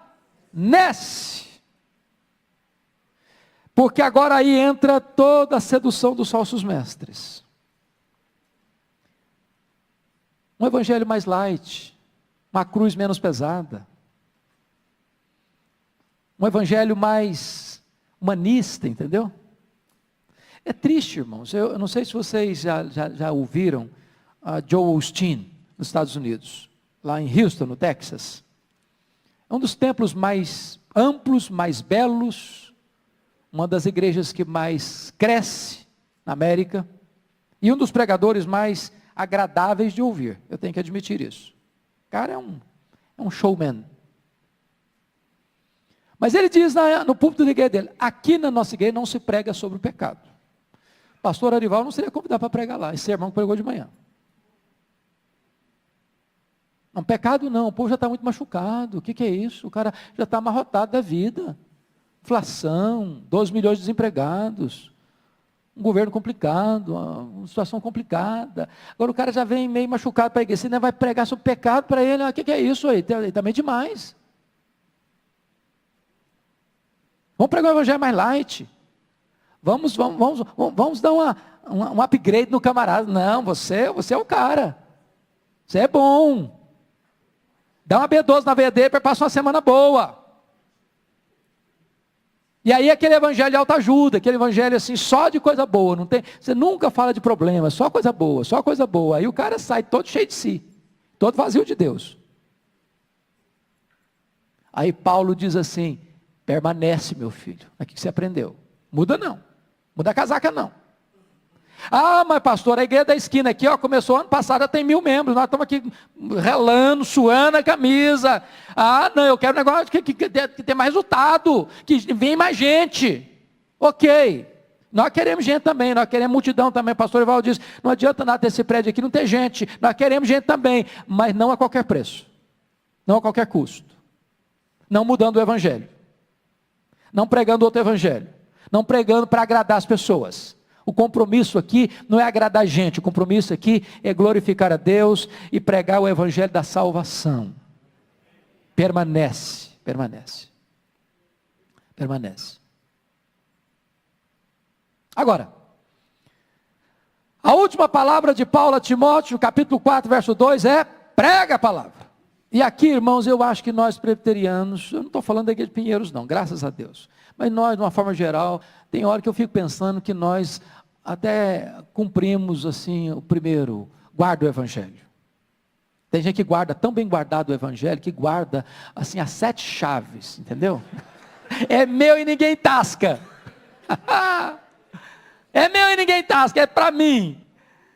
Porque agora aí entra toda a sedução dos falsos mestres. Um evangelho mais light, uma cruz menos pesada, um evangelho mais humanista, entendeu? É triste, irmãos, eu não sei se vocês já ouviram Joel Osteen, nos Estados Unidos, lá em Houston, no Texas. É um dos templos mais amplos, mais belos, uma das igrejas que mais cresce na América, e um dos pregadores mais agradáveis de ouvir, eu tenho que admitir isso. O cara é um showman. Mas ele diz no púlpito da igreja dele, aqui na nossa igreja não se prega sobre o pecado. O pastor Arival não seria convidado para pregar lá, esse sermão que pregou de manhã. Não, pecado não, o povo já está muito machucado, o que é isso? O cara já está amarrotado da vida, inflação, 12 milhões de desempregados, um governo complicado, uma situação complicada, agora o cara já vem meio machucado para a igreja, você ainda vai pregar sobre pecado para ele, o que é isso aí? Também demais. Vamos pregar o evangelho mais light. Vamos dar um upgrade no camarada. Não, você é o cara. Você é bom. Dá uma B12 na veia dele para passar uma semana boa. E aí aquele evangelho de autoajuda, aquele evangelho assim, só de coisa boa. Não tem, você nunca fala de problema, só coisa boa, só coisa boa. Aí o cara sai todo cheio de si, todo vazio de Deus. Aí Paulo diz assim, permanece, meu filho. Aqui que você aprendeu. Muda não. Muda a casaca não. Ah, mas pastor, a igreja da esquina aqui, ó, começou ano passado, já tem 1000 membros. Nós estamos aqui relando, suando a camisa. Ah, não, eu quero um negócio que tem mais resultado, que vem mais gente. Ok. Nós queremos gente também, nós queremos multidão também. O pastor Ivaldo diz, não adianta nada ter esse prédio aqui, não ter gente. Nós queremos gente também, mas não a qualquer preço. Não a qualquer custo. Não mudando o evangelho. Não pregando outro evangelho. Não pregando para agradar as pessoas. O compromisso aqui não é agradar a gente, o compromisso aqui é glorificar a Deus e pregar o evangelho da salvação. Permanece. Agora, a última palavra de Paulo a Timóteo, capítulo 4, verso 2 é, prega a palavra. E aqui, irmãos, eu acho que nós presbiterianos, eu não estou falando da igreja de Pinheiros não, graças a Deus. Mas nós, de uma forma geral, tem hora que eu fico pensando que nós até cumprimos assim, o primeiro, guarda o evangelho. Tem gente que guarda, tão bem guardado o evangelho, que guarda assim as 7 chaves, entendeu? É meu e ninguém tasca. É meu e ninguém tasca, é para mim.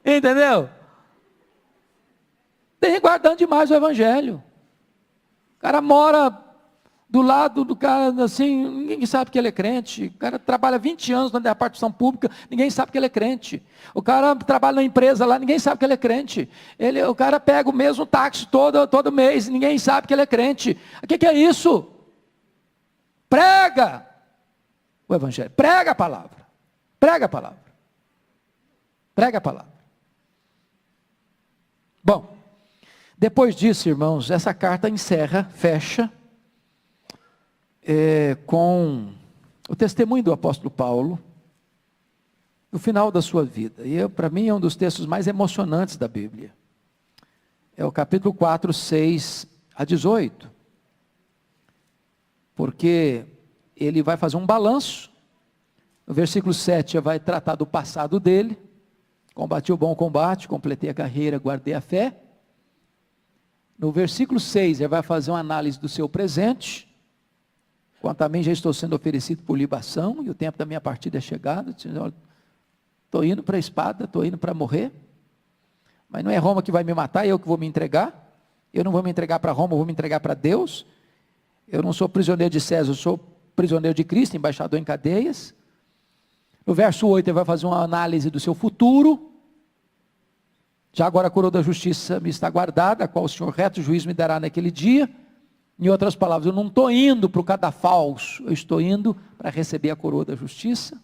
Entendeu? Tem gente guardando demais o evangelho. O cara mora do lado do cara, assim, ninguém sabe que ele é crente. O cara trabalha 20 anos na repartição pública, ninguém sabe que ele é crente. O cara trabalha na empresa lá, ninguém sabe que ele é crente. O cara pega o mesmo táxi todo mês, ninguém sabe que ele é crente. O que é isso? Prega o evangelho, prega a palavra. Prega a palavra. Prega a palavra. Bom, depois disso, irmãos, essa carta encerra, fecha, com o testemunho do apóstolo Paulo, no final da sua vida. E para mim é um dos textos mais emocionantes da Bíblia. É o capítulo 4, 6 a 18. Porque ele vai fazer um balanço. No versículo 7 vai tratar do passado dele. Combati o bom combate, completei a carreira, guardei a fé. No versículo 6 ele vai fazer uma análise do seu presente. Quanto a mim, já estou sendo oferecido por libação, e o tempo da minha partida é chegado. Estou indo para a espada, estou indo para morrer. Mas não é Roma que vai me matar, é eu que vou me entregar. Eu não vou me entregar para Roma, eu vou me entregar para Deus. Eu não sou prisioneiro de César, eu sou prisioneiro de Cristo, embaixador em cadeias. No verso 8, ele vai fazer uma análise do seu futuro. Já agora a coroa da justiça me está guardada, a qual o Senhor reto juiz me dará naquele dia. Em outras palavras, eu não estou indo para o cadafalso, eu estou indo para receber a coroa da justiça.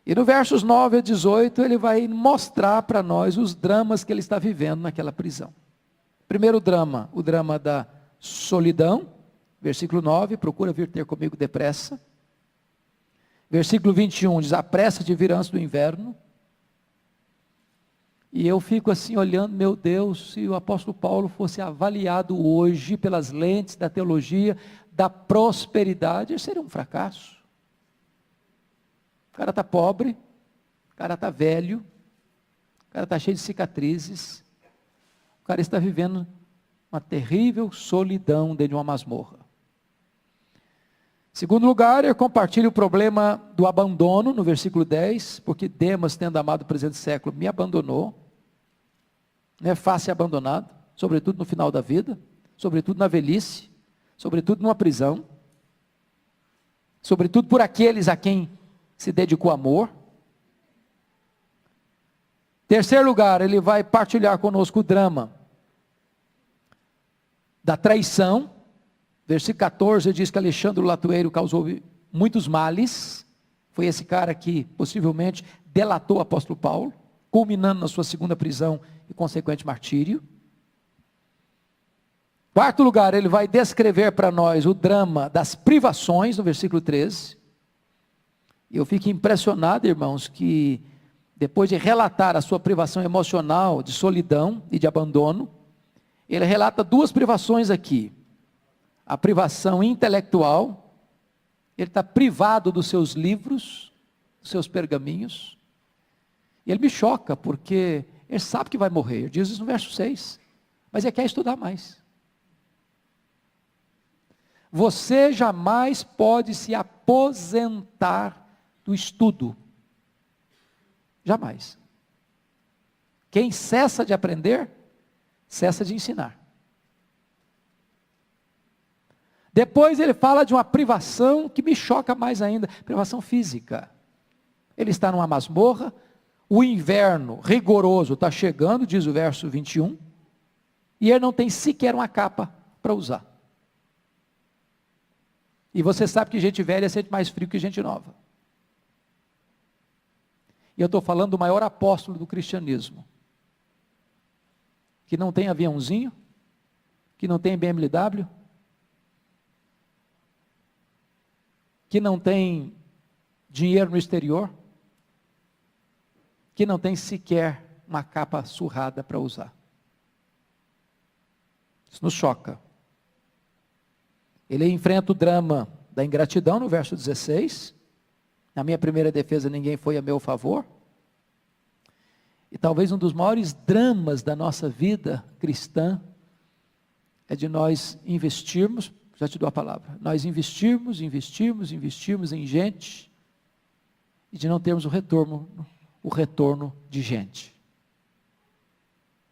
E no versos 9 a 18, ele vai mostrar para nós os dramas que ele está vivendo naquela prisão. Primeiro drama, o drama da solidão, versículo 9, procura vir ter comigo depressa. Versículo 21, diz, apressa-te vir antes do inverno. E eu fico assim olhando, meu Deus, se o apóstolo Paulo fosse avaliado hoje pelas lentes da teologia, da prosperidade, ele seria um fracasso. O cara está pobre, o cara está velho, o cara está cheio de cicatrizes, o cara está vivendo uma terrível solidão dentro de uma masmorra. Segundo lugar, eu compartilho o problema do abandono, no versículo 10, porque Demas, tendo amado o presente século, me abandonou. Não é fácil ser abandonado, sobretudo no final da vida, sobretudo na velhice, sobretudo numa prisão, sobretudo por aqueles a quem se dedicou amor. Terceiro lugar, ele vai partilhar conosco o drama da traição. Versículo 14 diz que Alexandre o Latueiro causou muitos males. Foi esse cara que possivelmente delatou o apóstolo Paulo, culminando na sua segunda prisão e consequente martírio. Quarto lugar, ele vai descrever para nós o drama das privações, no versículo 13. E eu fico impressionado, irmãos, que depois de relatar a sua privação emocional, de solidão e de abandono, ele relata duas privações aqui. A privação intelectual, ele está privado dos seus livros, dos seus pergaminhos. E ele me choca, porque ele sabe que vai morrer, ele diz isso no verso 6, mas ele quer estudar mais. Você jamais pode se aposentar do estudo. Jamais. Quem cessa de aprender, cessa de ensinar. Depois ele fala de uma privação que me choca mais ainda, privação física. Ele está numa masmorra, o inverno rigoroso está chegando, diz o verso 21, e ele não tem sequer uma capa para usar. E você sabe que gente velha sente mais frio que gente nova. E eu estou falando do maior apóstolo do cristianismo, que não tem aviãozinho, que não tem BMW, que não tem dinheiro no exterior, que não tem sequer uma capa surrada para usar. Isso nos choca. Ele enfrenta o drama da ingratidão no verso 16. Na minha primeira defesa ninguém foi a meu favor. E talvez um dos maiores dramas da nossa vida cristã é de nós investirmos, já te dou a palavra, nós investirmos em gente e de não termos o retorno de gente.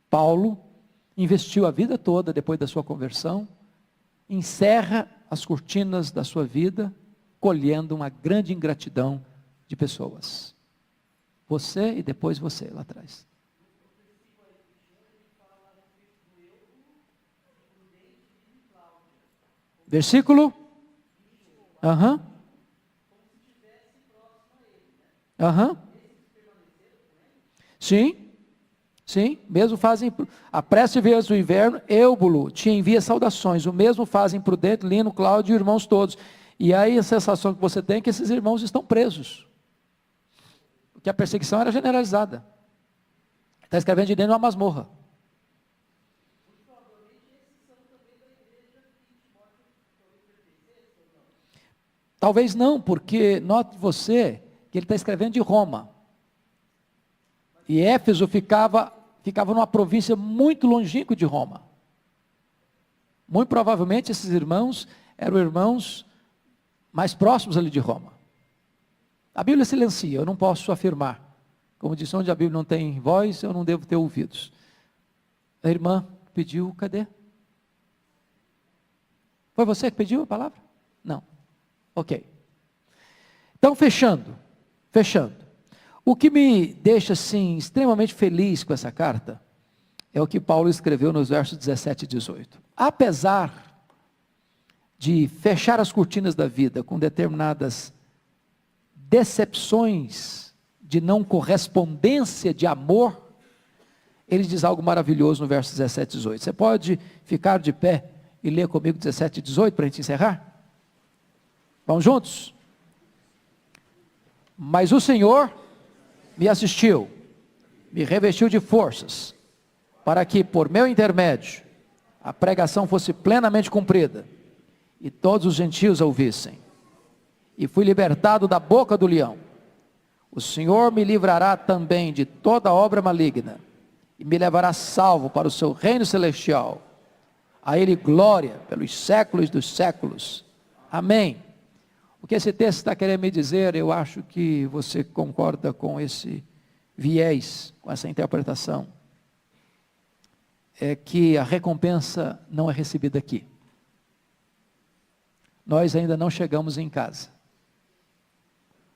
Paulo investiu a vida toda depois da sua conversão, encerra as cortinas da sua vida, colhendo uma grande ingratidão de pessoas. Você e depois você, lá atrás. Versículo? Aham. Aham. Sim, mesmo fazem, apresse vezes o inverno, Eubulo te envia saudações, o mesmo fazem Prudente, Lino, Cláudio e irmãos todos. E aí a sensação que você tem é que esses irmãos estão presos, porque a perseguição era generalizada. Está escrevendo de dentro de uma masmorra. Talvez não, porque note você que ele está escrevendo de Roma. E Éfeso ficava numa província muito longínqua de Roma. Muito provavelmente esses irmãos eram irmãos mais próximos ali de Roma. A Bíblia silencia, eu não posso afirmar. Como disse, onde a Bíblia não tem voz, eu não devo ter ouvidos. A irmã pediu, cadê? Foi você que pediu a palavra? Não. Ok. Então, fechando. O que me deixa, assim, extremamente feliz com essa carta, é o que Paulo escreveu nos versos 17 e 18. Apesar de fechar as cortinas da vida com determinadas decepções de não correspondência de amor, ele diz algo maravilhoso no verso 17 e 18. Você pode ficar de pé e ler comigo 17 e 18 para a gente encerrar? Vamos juntos? Mas o Senhor me assistiu, me revestiu de forças, para que por meu intermédio a pregação fosse plenamente cumprida, e todos os gentios a ouvissem. E fui libertado da boca do leão. O Senhor me livrará também de toda obra maligna, e me levará salvo para o seu reino celestial. A Ele glória pelos séculos dos séculos. Amém. O que esse texto está querendo me dizer, eu acho que você concorda com esse viés, com essa interpretação, é que a recompensa não é recebida aqui. Nós ainda não chegamos em casa.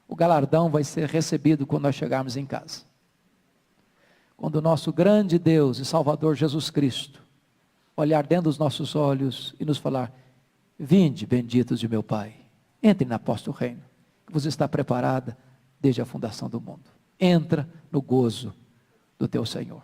O galardão vai ser recebido quando nós chegarmos em casa. Quando o nosso grande Deus e Salvador Jesus Cristo olhar dentro dos nossos olhos e nos falar: vinde, benditos de meu Pai, entre na posse do reino, que vos está preparada desde a fundação do mundo. Entra no gozo do teu Senhor.